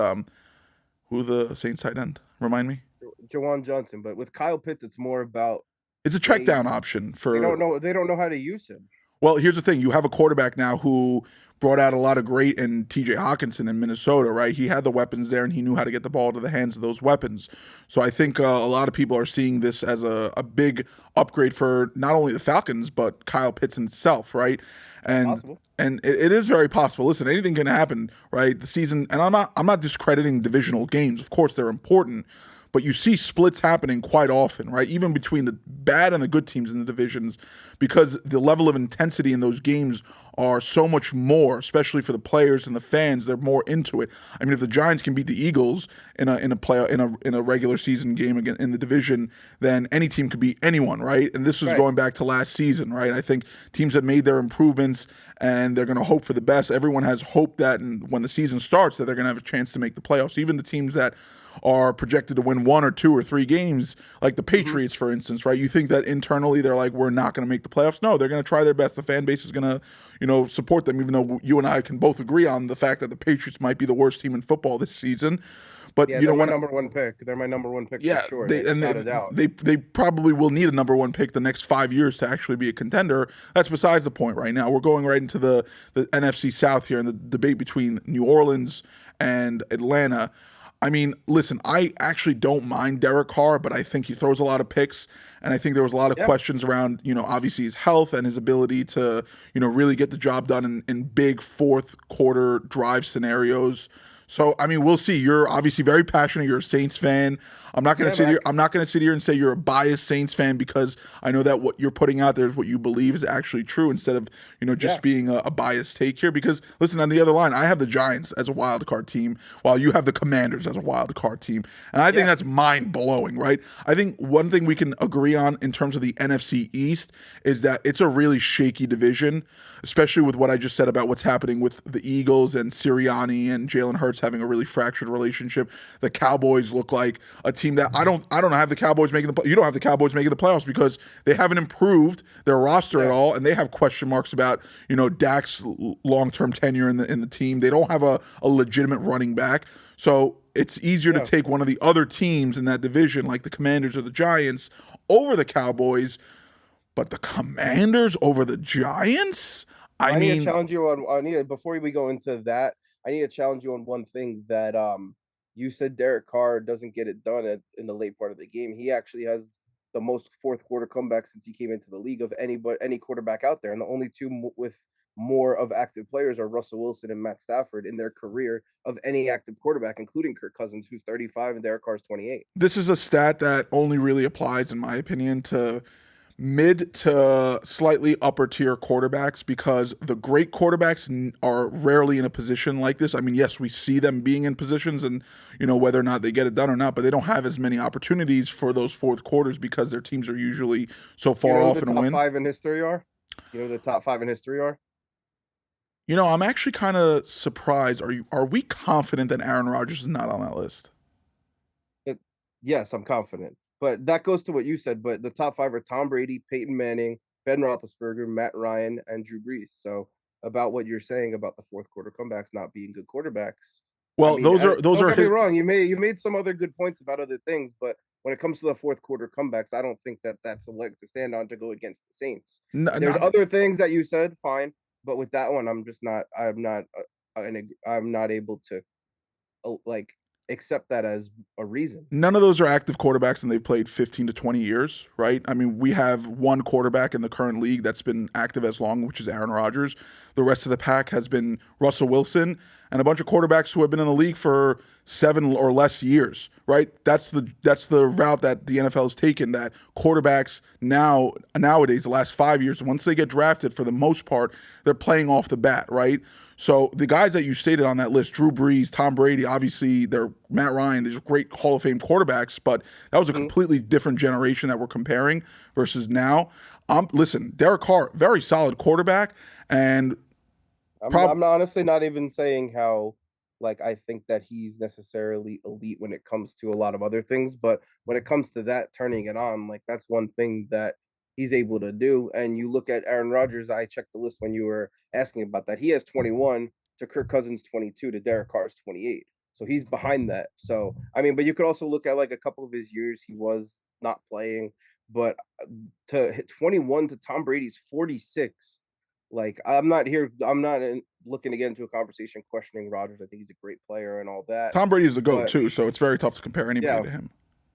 who the Saints tight end? Remind me. Jawan Johnson. But with Kyle Pitts, it's more about It's a check down option for. They don't know how to use him. Well, here's the thing. You have a quarterback now who brought out a lot of great in TJ Hawkinson in Minnesota, right? He had the weapons there and he knew how to get the ball to the hands of those weapons. So I think a lot of people are seeing this as a big upgrade for not only the Falcons, but Kyle Pitts himself, right? And Possible. and it is very possible. Listen, anything can happen, right? The season, and I'm not discrediting divisional games. Of course, they're important. But you see splits happening quite often, right? Even between the bad and the good teams in the divisions, because the level of intensity in those games are so much more, especially for the players and the fans. They're more into it. I mean, if the Giants can beat the Eagles in a regular season game again in the division, then any team could beat anyone, right? And this was going back to last season, right? I think teams have made their improvements and they're going to hope for the best. Everyone has hope that when the season starts that they're going to have a chance to make the playoffs. Even the teams that are projected to win 1 or 2 or 3 games, like the Patriots, for instance, right? You think that internally they're like, we're not going to make the playoffs. No, they're going to try their best. The fan base is going to, support them, even though you and I can both agree on the fact that the Patriots might be the worst team in football this season. But yeah, they're my number one pick. They're my number one pick for sure. They probably will need a number one pick the next 5 years to actually be a contender. That's besides the point right now. We're going right into the NFC South here and the debate between New Orleans and Atlanta. I mean, listen, I actually don't mind Derek Carr, but I think he throws a lot of picks. And I think there was a lot of questions around, obviously his health and his ability to, really get the job done in big fourth quarter drive scenarios. So, I mean, we'll see. You're obviously very passionate. You're a Saints fan. I'm not going to sit here. I'm not going to sit here and say you're a biased Saints fan because I know that what you're putting out there is what you believe is actually true instead of, just being a biased take here. Because listen, on the other line, I have the Giants as a wild card team while you have the Commanders as a wild card team. And I think that's mind blowing, right? I think one thing we can agree on in terms of the NFC East is that it's a really shaky division, especially with what I just said about what's happening with the Eagles and Sirianni and Jalen Hurts having a really fractured relationship. The Cowboys look like a team that I don't have the Cowboys making you don't have the Cowboys making the playoffs because they haven't improved their roster at all, and they have question marks about Dak's long-term tenure in the team. They don't have a legitimate running back, so it's easier to take one of the other teams in that division, like the Commanders or the Giants, over the Cowboys. But the Commanders over the Giants? I need to challenge you on. Before we go into that, I need to challenge you on one thing that you said Derek Carr doesn't get it done in the late part of the game. He actually has the most fourth quarter comebacks since he came into the league of any quarterback out there, and the only two with more of active players are Russell Wilson and Matt Stafford in their career of any active quarterback, including Kirk Cousins, who's 35, and Derek Carr's 28. This is a stat that only really applies, in my opinion, to mid to slightly upper tier quarterbacks because the great quarterbacks are rarely in a position like this. I mean, yes, we see them being in positions and, whether or not they get it done or not, but they don't have as many opportunities for those fourth quarters because their teams are usually so far off in a win. The top 5 in history are? The top 5 in history are? I'm actually kind of surprised. Are we confident that Aaron Rodgers is not on that list? Yes, I'm confident. But that goes to what you said. But the top 5 are Tom Brady, Peyton Manning, Ben Roethlisberger, Matt Ryan, and Drew Brees. So about what you're saying about the fourth quarter comebacks not being good quarterbacks. Well, those are. Don't get me wrong. You made some other good points about other things, but when it comes to the fourth quarter comebacks, I don't think that that's a leg to stand on to go against the Saints. There's other things that you said, fine, but with that one, I'm not able to accept that as a reason. None of those are active quarterbacks and they've played 15 to 20 years, right? I mean, we have one quarterback in the current league that's been active as long, which is Aaron Rodgers. The rest of the pack has been Russell Wilson and a bunch of quarterbacks who have been in the league for 7 or less years, right? That's the route that the NFL has taken, that quarterbacks nowadays, the last 5 years, once they get drafted, for the most part, they're playing off the bat, right? So the guys that you stated on that list, Drew Brees, Tom Brady, obviously they're Matt Ryan, these are great Hall of Fame quarterbacks, but that was a completely different generation that we're comparing versus now. Listen, Derek Carr, very solid quarterback, and I'm honestly not even saying how like I think that he's necessarily elite when it comes to a lot of other things, but when it comes to that turning it on, like that's one thing that he's able to do. And you look at Aaron Rodgers, I checked the list when you were asking about that. He has 21 to Kirk Cousins 22 to Derek Carr's 28. So he's behind that. So I mean, but you could also look at like a couple of his years he was not playing, but to hit 21 to Tom Brady's 46, like I'm not looking to get into a conversation questioning Rodgers. I think he's a great player and all that. Tom Brady is the GOAT But too, so it's very tough to compare anybody yeah, to him.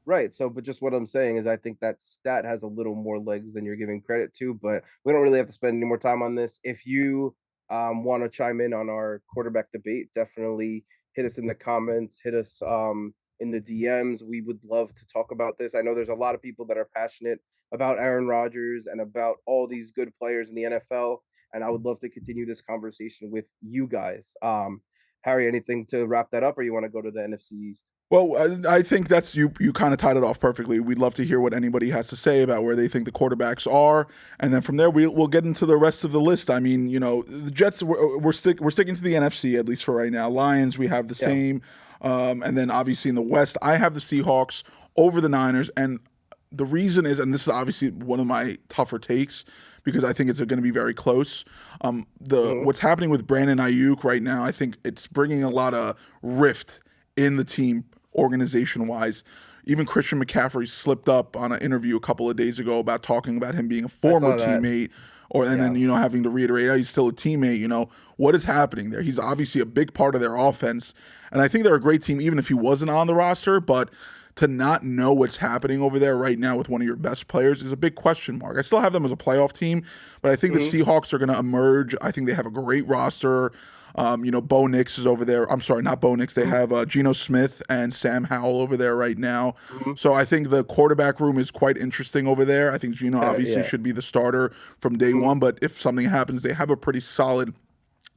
right. So, but just what I'm saying is, I think that stat has a little more legs than you're giving credit to. But we don't really have to spend any more time on this. If you want to chime in on our quarterback debate, definitely hit us in the comments, hit us in the DMs. We would love to talk about this. I know there's a lot of people that are passionate about Aaron Rodgers and about all these good players in the NFL, and I would love to continue this conversation with you guys. Harry, anything to wrap that up, or you want to go to the NFC East? Well, I think that's you kind of tied it off perfectly. We'd love to hear what anybody has to say about where they think the quarterbacks are, and then from there we'll get into the rest of the list. I mean, the Jets we're sticking to the NFC at least for right now. Lions, we have the same, and then obviously in the West I have the Seahawks over the Niners, and the reason is, and this is obviously one of my tougher takes, because I think it's going to be very close. What's happening with Brandon Ayuk right now, I think it's bringing a lot of rift in the team organization-wise. Even Christian McCaffrey slipped up on an interview a couple of days ago about talking about him being a former teammate, then having to reiterate, he's still a teammate. What is happening there? He's obviously a big part of their offense, and I think they're a great team even if he wasn't on the roster, but to not know what's happening over there right now with one of your best players is a big question mark. I still have them as a playoff team, but I think the Seahawks are going to emerge. I think they have a great roster. Bo Nix is over there. I'm sorry, not Bo Nix. They have Geno Smith and Sam Howell over there right now. So I think the quarterback room is quite interesting over there. I think Geno obviously should be the starter from day one, but if something happens, they have a pretty solid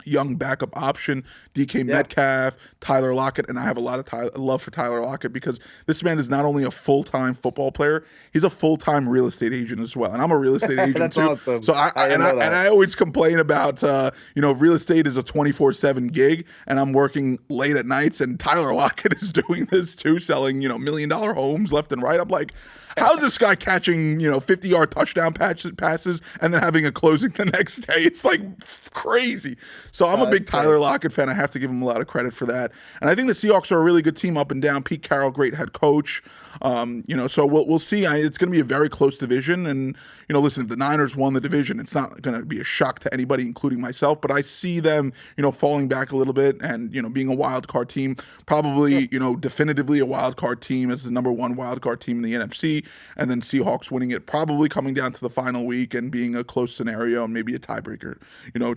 young backup option, DK Metcalf, Tyler Lockett, and I have a lot of love for Tyler Lockett because this man is not only a full-time football player, he's a full-time real estate agent as well, and I'm a real estate agent That's too. Awesome. So I always complain about real estate is a 24/7 gig, and I'm working late at nights, and Tyler Lockett is doing this too, selling $1 million homes left and right. I'm like, how's this guy catching 50-yard touchdown passes and then having a closing the next day? It's like crazy. So I'm a big Tyler Lockett fan. I have to give him a lot of credit for that. And I think the Seahawks are a really good team up and down. Pete Carroll, great head coach. So we'll see. It's going to be a very close division. And listen, if the Niners won the division, it's not going to be a shock to anybody, including myself. But I see them, falling back a little bit and being a wild card team, probably definitively a wild card team as the number one wild card team in the NFC. And then Seahawks winning it, probably coming down to the final week and being a close scenario and maybe a tiebreaker,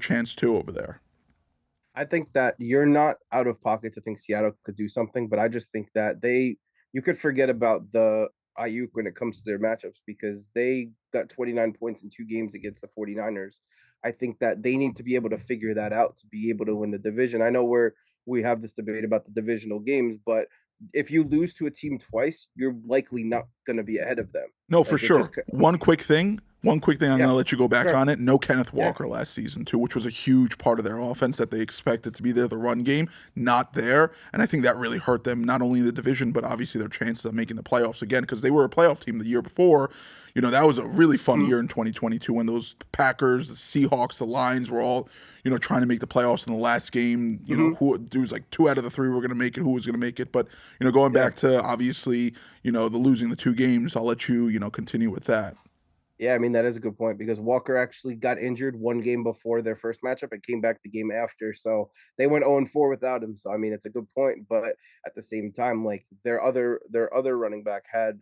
chance too over there. I think that you're not out of pocket to think Seattle could do something, but I just think that you could forget about the Ayuk when it comes to their matchups because they got 29 points in 2 games against the 49ers. I think that they need to be able to figure that out to be able to win the division. I know we have this debate about the divisional games, but if you lose to a team twice, you're likely not going to be ahead of them. No, for sure. One quick thing I'm going to let you go back on it. No Kenneth Walker last season, too, which was a huge part of their offense that they expected to be there. The run game, not there. And I think that really hurt them, not only in the division, but obviously their chances of making the playoffs again, because they were a playoff team the year before. That was a really fun year in 2022 when those Packers, the Seahawks, the Lions were all, trying to make the playoffs in the last game. Who it was like 2 out of the 3 were going to make it, who was going to make it. But, going back to obviously, the losing the 2 games, I'll let you, continue with that. Yeah, I mean, that is a good point because Walker actually got injured 1 game before their first matchup and came back the game after. So they went 0-4 without him. So, I mean, it's a good point. But at the same time, like their other running back had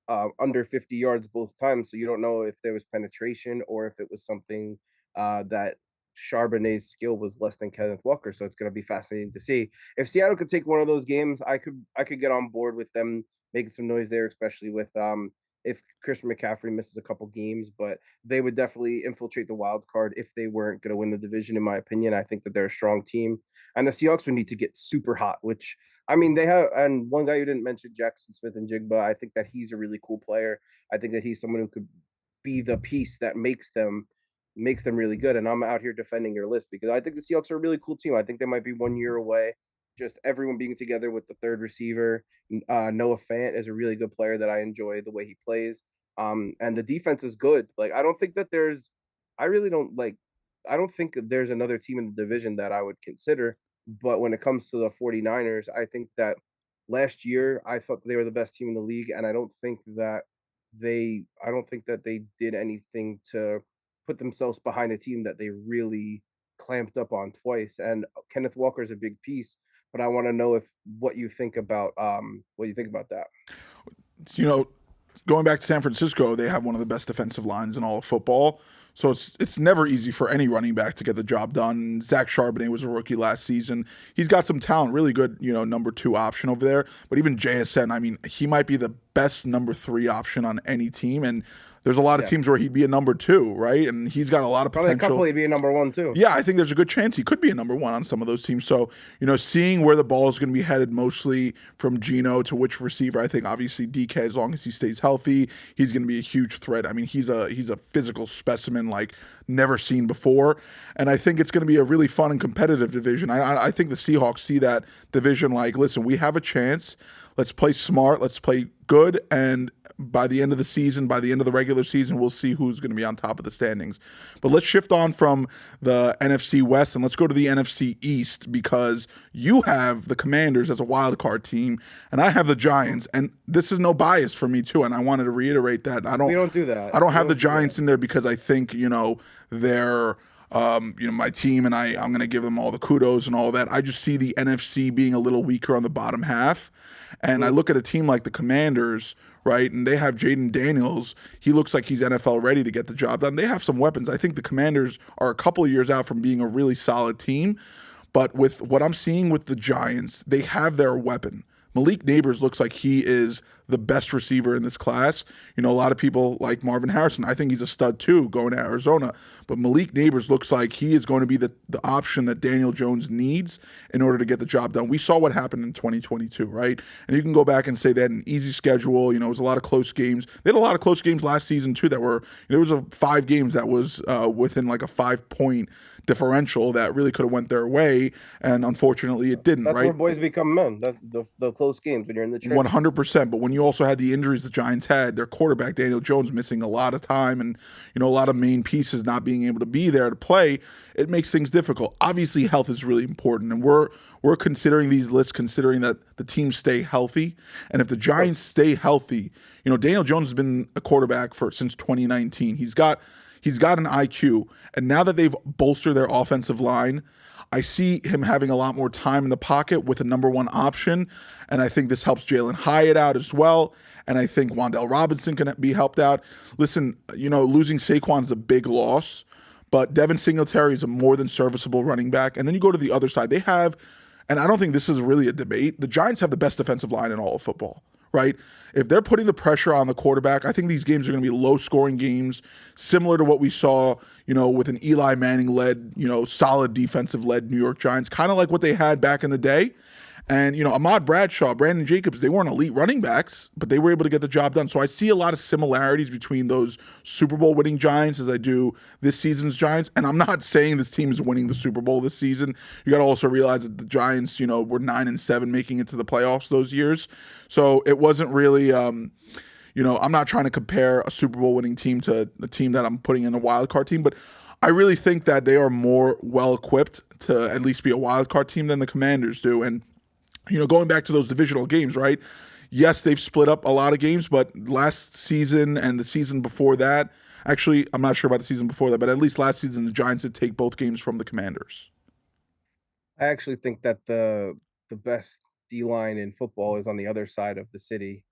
under 50 yards both times. So you don't know if there was penetration or if it was something that Charbonnet's skill was less than Kenneth Walker. So it's going to be fascinating to see. If Seattle could take one of those games, I could get on board with them making some noise there, especially with if Christian McCaffrey misses a couple games, but they would definitely infiltrate the wild card if they weren't going to win the division, in my opinion. I think that they're a strong team. And the Seahawks would need to get super hot, which, I mean, they have, and one guy you didn't mention, Jackson Smith and Jigba, I think that he's a really cool player. I think that he's someone who could be the piece that makes them really good. And I'm out here defending your list because I think the Seahawks are a really cool team. I think they might be 1 year away just everyone being together with the third receiver. Noah Fant is a really good player that I enjoy the way he plays. And the defense is good. Like I don't think that there's I really don't like I don't think there's another team in the division that I would consider. But when it comes to the 49ers, I think that last year I thought they were the best team in the league, and I don't think that they did anything to put themselves behind a team that they really clamped up on twice. And Kenneth Walker is a big piece, but I want to know if what you think about that. You know, going back to San Francisco, they have one of the best defensive lines in all of football. So it's never easy for any running back to get the job done. Zach Charbonnet was a rookie last season. He's got some talent, really good, number 2 option over there. But even JSN, I mean, he might be the best number 3 option on any team. And there's a lot of teams where he'd be a number 2, right? And he's got a lot of potential. Probably a couple he'd be a number 1 too. Yeah, I think there's a good chance he could be a number 1 on some of those teams. So, seeing where the ball is going to be headed mostly from Geno to which receiver, I think obviously DK, as long as he stays healthy, he's going to be a huge threat. I mean, he's a physical specimen like never seen before. And I think it's going to be a really fun and competitive division. I think the Seahawks see that division like, listen, we have a chance. Let's play smart. Let's play good. And by the end of the season, by the end of the regular season, we'll see who's going to be on top of the standings. But let's shift on from the NFC West and let's go to the NFC East, because you have the Commanders as a wild card team and I have the Giants. And this is no bias for me too. And I wanted to reiterate that. We don't do that. I don't have the Giants in there because I think, they're my team, and I'm going to give them all the kudos and all that. I just see the NFC being a little weaker on the bottom half. And I look at a team like the Commanders, right, and they have Jaden Daniels. He looks like he's NFL ready to get the job done. They have some weapons. I think the Commanders are a couple of years out from being a really solid team. But with what I'm seeing with the Giants, they have their weapon. Malik Neighbors looks like he is the best receiver in this class. A lot of people like Marvin Harrison. I think he's a stud too, going to Arizona. But Malik Neighbors looks like he is going to be the option that Daniel Jones needs in order to get the job done. We saw what happened in 2022, right? And you can go back and say they had an easy schedule. It was a lot of close games. They had a lot of close games last season too that were, there was 5 games that was within like a 5-point differential that really could have went their way, and unfortunately it didn't. That's right? where boys become men. The close games when you're in the trenches. 100%. But when you also had the injuries the Giants had, their quarterback Daniel Jones missing a lot of time, and a lot of main pieces not being able to be there to play, it makes things difficult. Obviously, health is really important, and we're considering these lists considering that the teams stay healthy. And if the Giants stay healthy, Daniel Jones has been a quarterback since 2019. He's got an IQ, and now that they've bolstered their offensive line, I see him having a lot more time in the pocket with a number 1 option, and I think this helps Jalen Hyatt out as well, and I think Wan'Dale Robinson can be helped out. Listen, losing Saquon is a big loss, but Devin Singletary is a more than serviceable running back. And then you go to the other side. They have, and I don't think this is really a debate, the Giants have the best defensive line in all of football, right? If they're putting the pressure on the quarterback, I think these games are going to be low-scoring games, similar to what we saw, with an Eli Manning-led, solid defensive-led New York Giants, kind of like what they had back in the day. And, Ahmad Bradshaw, Brandon Jacobs, they weren't elite running backs, but they were able to get the job done. So I see a lot of similarities between those Super Bowl winning Giants as I do this season's Giants. And I'm not saying this team is winning the Super Bowl this season. You got to also realize that the Giants, were 9-7 making it to the playoffs those years. So it wasn't really, I'm not trying to compare a Super Bowl winning team to a team that I'm putting in a wild card team, but I really think that they are more well equipped to at least be a wild card team than the Commanders do. And going back to those divisional games, right? Yes, they've split up a lot of games, but last season and the season before that, actually, I'm not sure about the season before that, but at least last season, the Giants did take both games from the Commanders. I actually think that the best D-line in football is on the other side of the city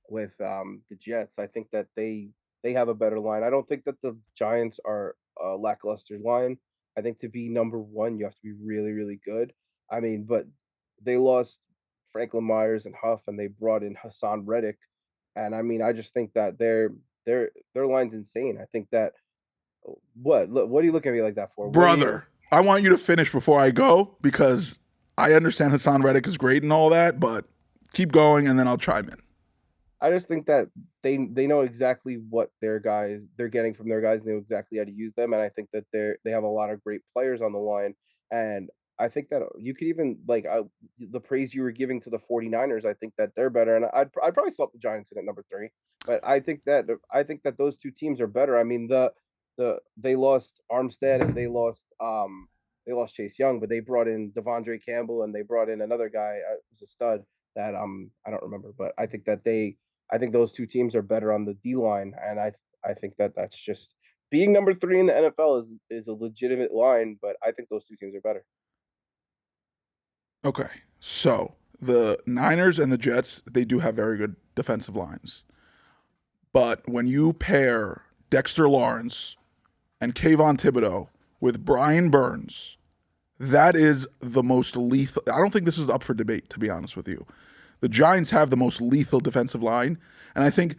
with the Jets. I think that they have a better line. I don't think that the Giants are a lackluster line. I think to be number 1, you have to be really, really good. I mean, but they lost Franklin Myers and Huff, and they brought in Hassan Reddick. And I mean, I just think that their line's insane. I think that what are you looking at me like that for? Brother, I want you to finish before I go, because I understand Hassan Reddick is great and all that, but keep going and then I'll chime in. I just think that they know exactly what they're getting from their guys, and they know exactly how to use them. And I think that they have a lot of great players on the line. And I think that you could even the praise you were giving to the 49ers. I think that they're better, and I'd probably slot the Giants in at number 3. But I think that those two teams are better. I mean, they lost Armstead and they lost Chase Young, but they brought in Devondre Campbell and they brought in another guy who's a stud that I don't remember, but I think those two teams are better on the D line, and I think that that's just being number 3 in the NFL is a legitimate line, but I think those two teams are better. Okay, so the Niners and the Jets, they do have very good defensive lines. But when you pair Dexter Lawrence and Kayvon Thibodeau with Brian Burns, that is the most lethal. I don't think this is up for debate, to be honest with you. The Giants have the most lethal defensive line, and I think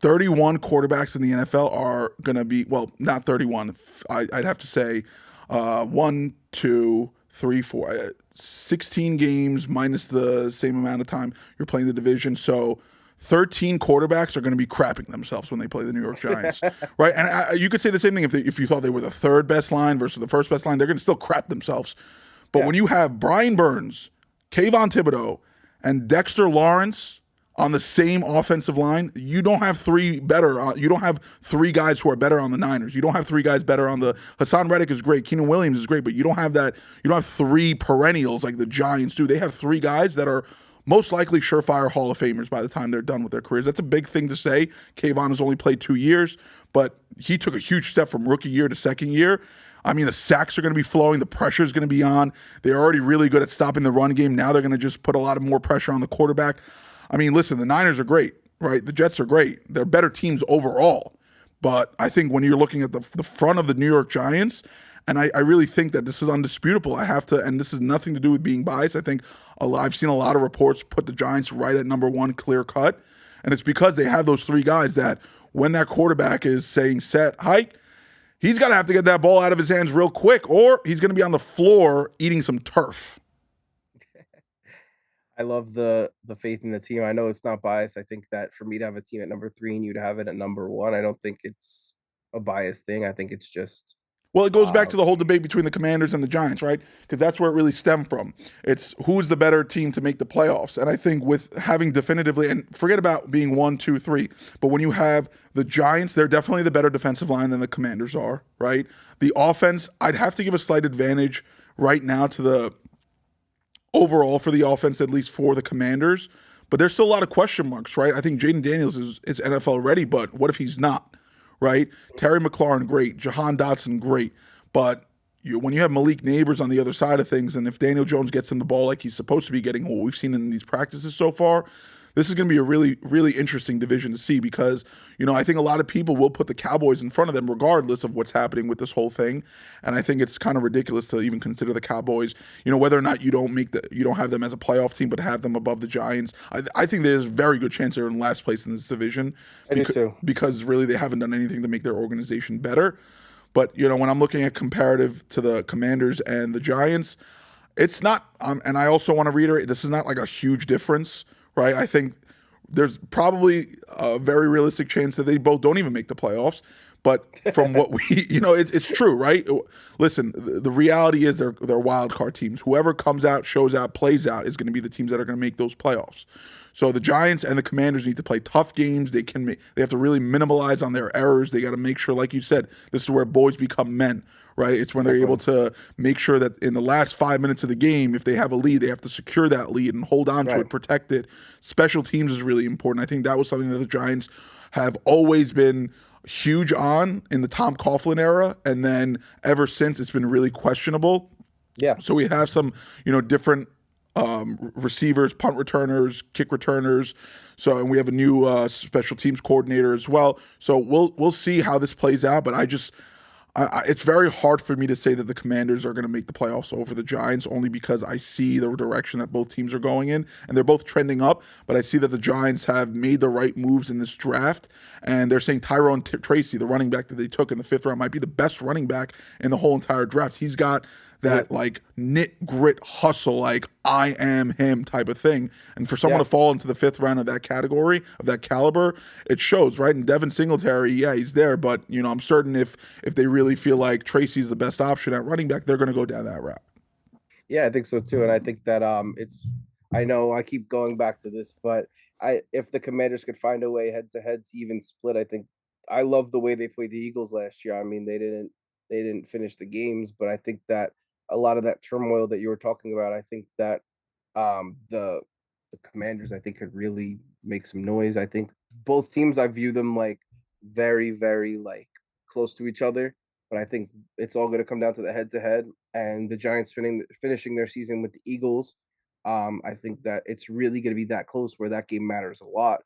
31 quarterbacks in the NFL are going to be, well, not 31. I'd have to say 1, 2, 3, 4, 16 games minus the same amount of time you're playing the division. So 13 quarterbacks are going to be crapping themselves when they play the New York Giants, right? And you could say the same thing if you thought they were the third best line versus the first best line. They're going to still crap themselves. But when you have Brian Burns, Kayvon Thibodeau, and Dexter Lawrence on the same offensive line, you don't have three guys who are better on the Niners. You don't have three guys better on the Hassan Reddick is great, Keenan Williams is great, but you don't have that. You don't have three perennials like the Giants do. They have three guys that are most likely surefire Hall of Famers by the time they're done with their careers. That's a big thing to say. Kayvon has only played 2 years, but he took a huge step from rookie year to second year. I mean, the sacks are going to be flowing. The pressure is going to be on. They're already really good at stopping the run game. Now they're going to just put a lot of more pressure on the quarterback. I mean, listen, the Niners are great, right? The Jets are great. They're better teams overall. But I think when you're looking at the front of the New York Giants, and I really think that this is undisputable. And this is nothing to do with being biased. I think I've seen a lot of reports put the Giants right at number 1, clear cut. And it's because they have those three guys that when that quarterback is saying set, hike, he's going to have to get that ball out of his hands real quick, or he's going to be on the floor eating some turf. I love the faith in the team. I know it's not biased. I think that for me to have a team at number 3 and you to have it at number 1, I don't think it's a biased thing. I think it's just well, it goes back to the whole debate between the Commanders and the Giants, right? Because that's where it really stemmed from. It's who's the better team to make the playoffs. And I think with having definitively, and forget about being 1, 2, 3, but when you have the Giants, they're definitely the better defensive line than the Commanders are, right? The offense, I'd have to give a slight advantage right now to the overall for the offense, at least for the Commanders. But there's still a lot of question marks, right? I think Jaden Daniels is NFL ready, but what if he's not? Right? Terry McLaurin, great. Jahan Dotson, great. But when you have Malik Neighbors on the other side of things, and if Daniel Jones gets him the ball like he's supposed to be getting, what we've seen in these practices so far, this is going to be a really, really interesting division to see because, I think a lot of people will put the Cowboys in front of them regardless of what's happening with this whole thing. And I think it's kind of ridiculous to even consider the Cowboys, whether or not you don't have them as a playoff team, but have them above the Giants. I think there's a very good chance they're in last place in this division. I do too. Because really they haven't done anything to make their organization better. But, when I'm looking at comparative to the Commanders and the Giants, it's not, and I also want to reiterate, this is not like a huge difference. Right, I think there's probably a very realistic chance that they both don't even make the playoffs. But from what we, it's true, right? Listen, the reality is they're wild card teams. Whoever comes out, shows out, plays out is going to be the teams that are going to make those playoffs. So the Giants and the Commanders need to play tough games. They have to really minimalize on their errors. They got to make sure, like you said, this is where boys become men. Right, it's when they're able to make sure that in the last 5 minutes of the game, if they have a lead, they have to secure that lead and hold on to it, protect it. Special teams is really important. I think that was something that the Giants have always been huge on in the Tom Coughlin era, and then ever since it's been really questionable. Yeah. So we have some, different receivers, punt returners, kick returners. So, and we have a new special teams coordinator as well. So we'll see how this plays out. But it's very hard for me to say that the Commanders are going to make the playoffs over the Giants only because I see the direction that both teams are going in, and they're both trending up, but I see that the Giants have made the right moves in this draft, and they're saying Tyrone Tracy, the running back that they took in the 5th round, might be the best running back in the whole entire draft. He's got that knit grit hustle, I am him type of thing. And for someone to fall into the 5th round of that category, of that caliber, it shows, right? And Devin Singletary, he's there, but I'm certain if they really feel like Tracy's the best option at running back, they're going to go down that route. Yeah, I think so too, and I think that it's. I know I keep going back to this, but if the Commanders could find a way head to head to even split, I think I love the way they played the Eagles last year. I mean, they didn't finish the games, but I think that a lot of that turmoil that you were talking about, I think that the Commanders, I think, could really make some noise. I think both teams, I view them like very, very like close to each other, but I think it's all going to come down to the head to head and the Giants finishing their season with the Eagles. I think that it's really going to be that close where that game matters a lot.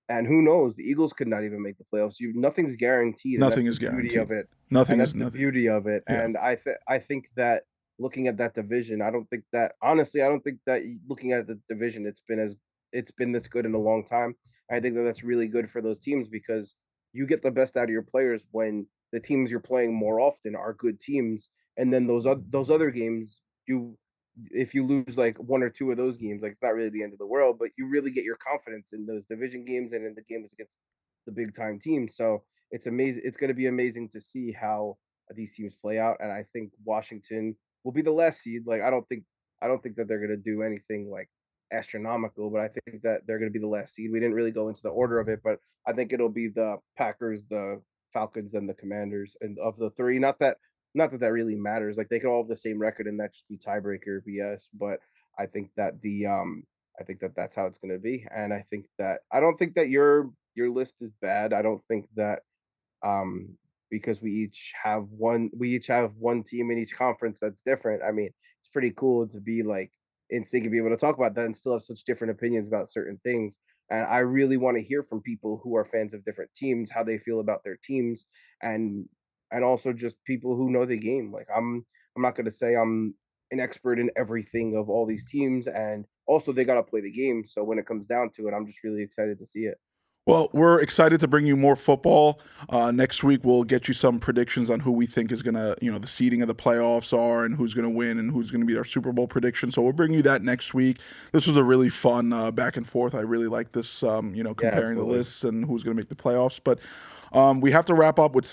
And who knows? The Eagles could not even make the playoffs. Nothing's guaranteed, and Nothing that's is the beauty of guaranteed. it. Nothing And is that's the nothing. beauty of it. Yeah. And I think that looking at that division, I don't think that honestly, I don't think that looking at the division, it's been this good in a long time. I think that that's really good for those teams because you get the best out of your players when the teams you're playing more often are good teams, and then those other games you if you lose like one or two of those games, like it's not really the end of the world, but you really get your confidence in those division games and in the games against the big time teams. So it's amazing. It's going to be amazing to see how these teams play out, and I think Washington will be the last seed. Like I don't think that they're going to do anything like astronomical, but I think that they're going to be the last seed. We didn't really go into the order of it, but I think it'll be the Packers, the Falcons, and the Commanders. And of the three, not that that really matters. Like they could all have the same record, and that just be tiebreaker BS. But I think that I think that that's how it's going to be. And I don't think that your list is bad. I don't think that um, because we each have one team in each conference that's different. I mean, it's pretty cool to be like in sync and be able to talk about that and still have such different opinions about certain things. And I really want to hear from people who are fans of different teams, how they feel about their teams, and and also just people who know the game. Like I'm not going to say I'm an expert in everything of all these teams, and also they got to play the game. So when it comes down to it, I'm just really excited to see it. Well, we're excited to bring you more football. Next week, we'll get you some predictions on who we think is going to, the seeding of the playoffs are and who's going to win and who's going to be our Super Bowl prediction. So we'll bring you that next week. This was a really fun back and forth. I really like this, Yeah, comparing the absolutely. lists and who's going to make the playoffs. But we have to wrap up with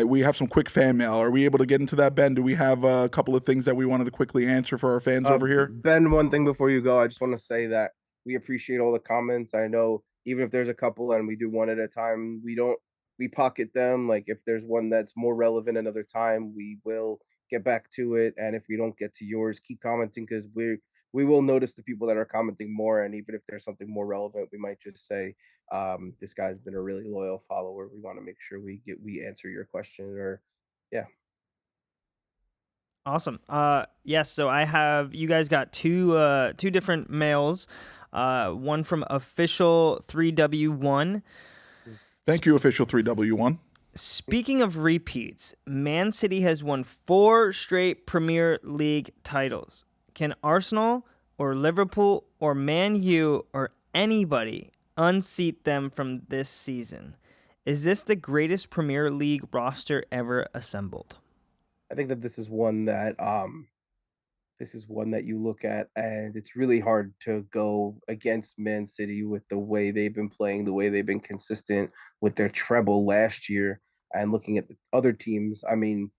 we have some quick fan mail. Are we able to get into that, Ben? Do we have a couple of things that we wanted to quickly answer for our fans over here? Ben, one thing before you go, I just want to say that we appreciate all the comments. I know even if there's a couple and we do one at a time, we pocket them. Like if there's one that's more relevant another time, we will get back to it. And if we don't get to yours, keep commenting because we will notice the people that are commenting more. And even if there's something more relevant, we might just say, this guy's been a really loyal follower. We want to make sure we answer your question or yeah. Awesome. Yes. So I have you guys got two different mails. One from official 3W1. Thank you, official 3W1. Speaking of repeats, Man City has won 4 straight Premier League titles. Can Arsenal or Liverpool or Man U or anybody unseat them from this season? Is this the greatest Premier League roster ever assembled? I think that this is one that you look at and it's really hard to go against Man City with the way they've been playing, the way they've been consistent with their treble last year and looking at the other teams. I mean,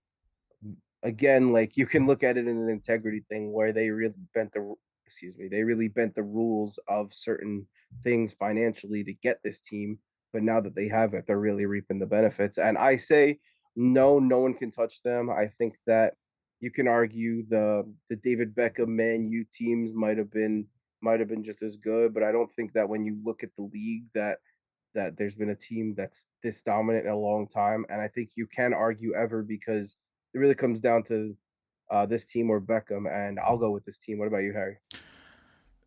again, like you can look at it in an integrity thing where they really bent the rules of certain things financially to get this team. But now that they have it, they're really reaping the benefits. And I say, no, no one can touch them. I think that you can argue the David Beckham Man U teams might have been just as good, but I don't think that when you look at the league that there's been a team that's this dominant in a long time. And I think you can argue ever because it really comes down to this team or Beckham, and I'll go with this team. What about you, Harry?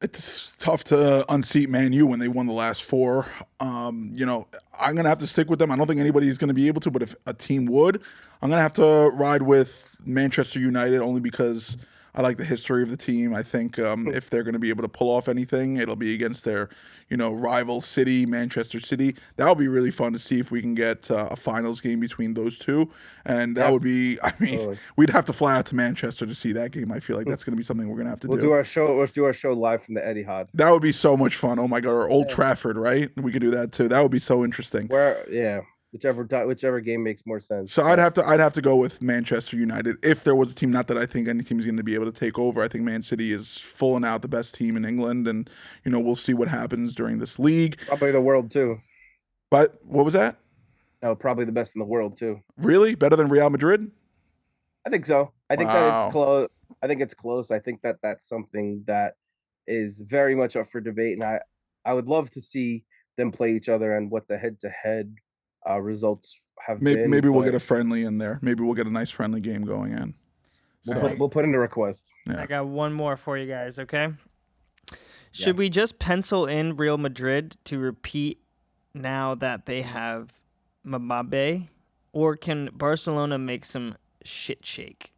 It's tough to unseat Man U when they won the last 4. I'm gonna have to stick with them. I don't think anybody's gonna be able to, but if a team would, I'm gonna have to ride with Manchester United only because I like the history of the team. I think if they're gonna be able to pull off anything, it'll be against their, rival city, Manchester City. That'll be really fun to see if we can get a finals game between those two, and that Yeah, would be. I mean, totally. we'd have to fly out to Manchester to see that game. I feel like that's gonna be something we're gonna have to We'll do. do our show. Let's do our show live from the Etihad. That would be so much fun. Oh my God, or Old Yeah. Trafford, right? We could do that too. That would be so interesting. Where, yeah, whichever game makes more sense. So I'd have to go with Manchester United if there was a team. Not that I think any team is going to be able to take over. I think Man City is full and out the best team in England, and we'll see what happens during this league. Probably the world too. But what was that? No, probably the best in the world too. Really? Better than Real Madrid? I think so. I think that it's close. I think it's close. I think that that's something that is very much up for debate, and I would love to see them play each other and what the head-to-head results have been. Maybe we'll get a friendly in there. Maybe we'll get a nice friendly game going in. We'll put in a request. Yeah. I got one more for you guys, okay? Should we just pencil in Real Madrid to repeat now that they have Mbappe, or can Barcelona make some shit shake?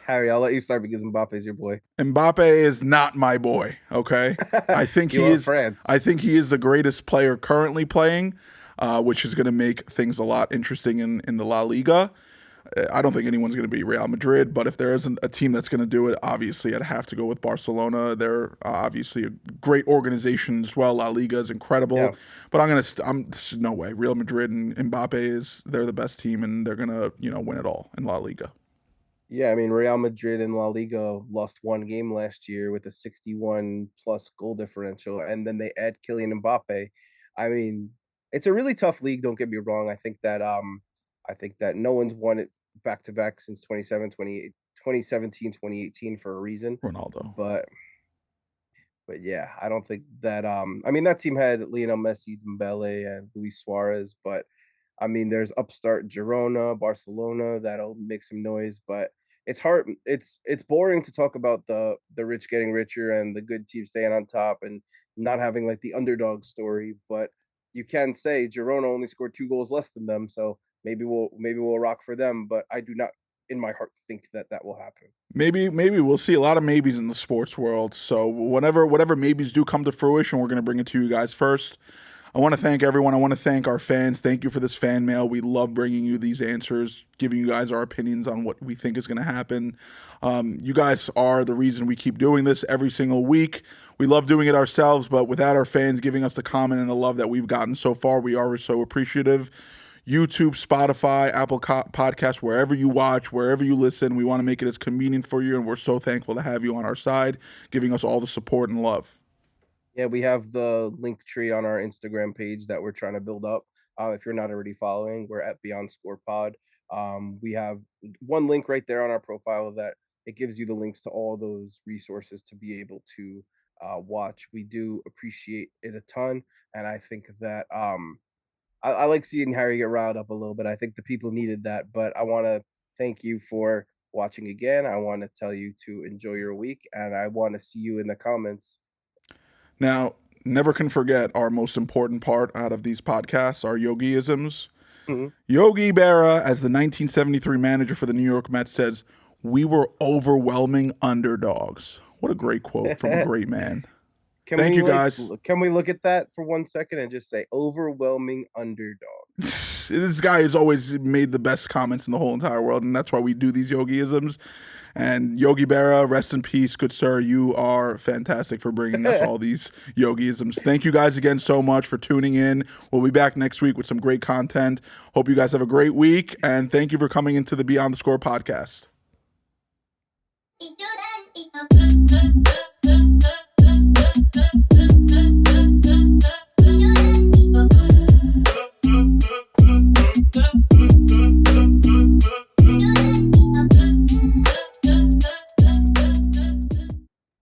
Harry, I'll let you start because Mbappe is your boy. Mbappe is not my boy, okay? I think he is France. I think he is the greatest player currently playing, which is going to make things a lot interesting in the La Liga. I don't think anyone's going to beat Real Madrid, but if there isn't a team that's going to do it, obviously I'd have to go with Barcelona. They're obviously a great organization as well. La Liga is incredible, but I'm no way. Real Madrid and Mbappe they're the best team, and they're going to win it all in La Liga. Yeah, I mean, Real Madrid and La Liga lost one game last year with a 61-plus goal differential, and then they add Kylian Mbappe. I mean, it's a really tough league. Don't get me wrong. I think that no one's won it back-to-back since 2017, 2018 for a reason. Ronaldo. But yeah, I don't think that I mean, that team had Lionel Messi, Dembele, and Luis Suarez, but I mean, there's upstart Girona, Barcelona that'll make some noise, but it's hard. It's boring to talk about the rich getting richer and the good team staying on top and not having like the underdog story. But you can say Girona only scored 2 goals less than them, so maybe we'll rock for them. But I do not, in my heart, think that will happen. Maybe we'll see a lot of maybes in the sports world. So whatever maybes do come to fruition, we're going to bring it to you guys first. I want to thank everyone. I want to thank our fans. Thank you for this fan mail. We love bringing you these answers, giving you guys our opinions on what we think is going to happen. You guys are the reason we keep doing this every single week. We love doing it ourselves, but without our fans giving us the comment and the love that we've gotten so far, we are so appreciative. YouTube, Spotify, Apple Podcasts, wherever you watch, wherever you listen, we want to make it as convenient for you, and we're so thankful to have you on our side, giving us all the support and love. Yeah, we have the link tree on our Instagram page that we're trying to build up. If you're not already following, we're at Beyond Score Pod. We have one link right there on our profile that it gives you the links to all those resources to be able to watch. We do appreciate it a ton, and I think that I like seeing Harry get riled up a little bit. I think the people needed that, but I want to thank you for watching again. I want to tell you to enjoy your week, and I want to see you in the comments. Now, never can forget our most important part out of these podcasts, our Yogi-isms. Mm-hmm. Yogi Berra, as the 1973 manager for the New York Mets, says, "We were overwhelming underdogs." What a great quote from a great man. Thank you, guys. Can we look at that for 1 second and just say overwhelming underdogs? This guy has always made the best comments in the whole entire world, and that's why we do these Yogi-isms. And Yogi Berra, rest in peace, good sir. You are fantastic for bringing us all these Yogi-isms. Thank you guys again so much for tuning in. We'll be back next week with some great content. Hope you guys have a great week, and thank you for coming into the Beyond the Score podcast.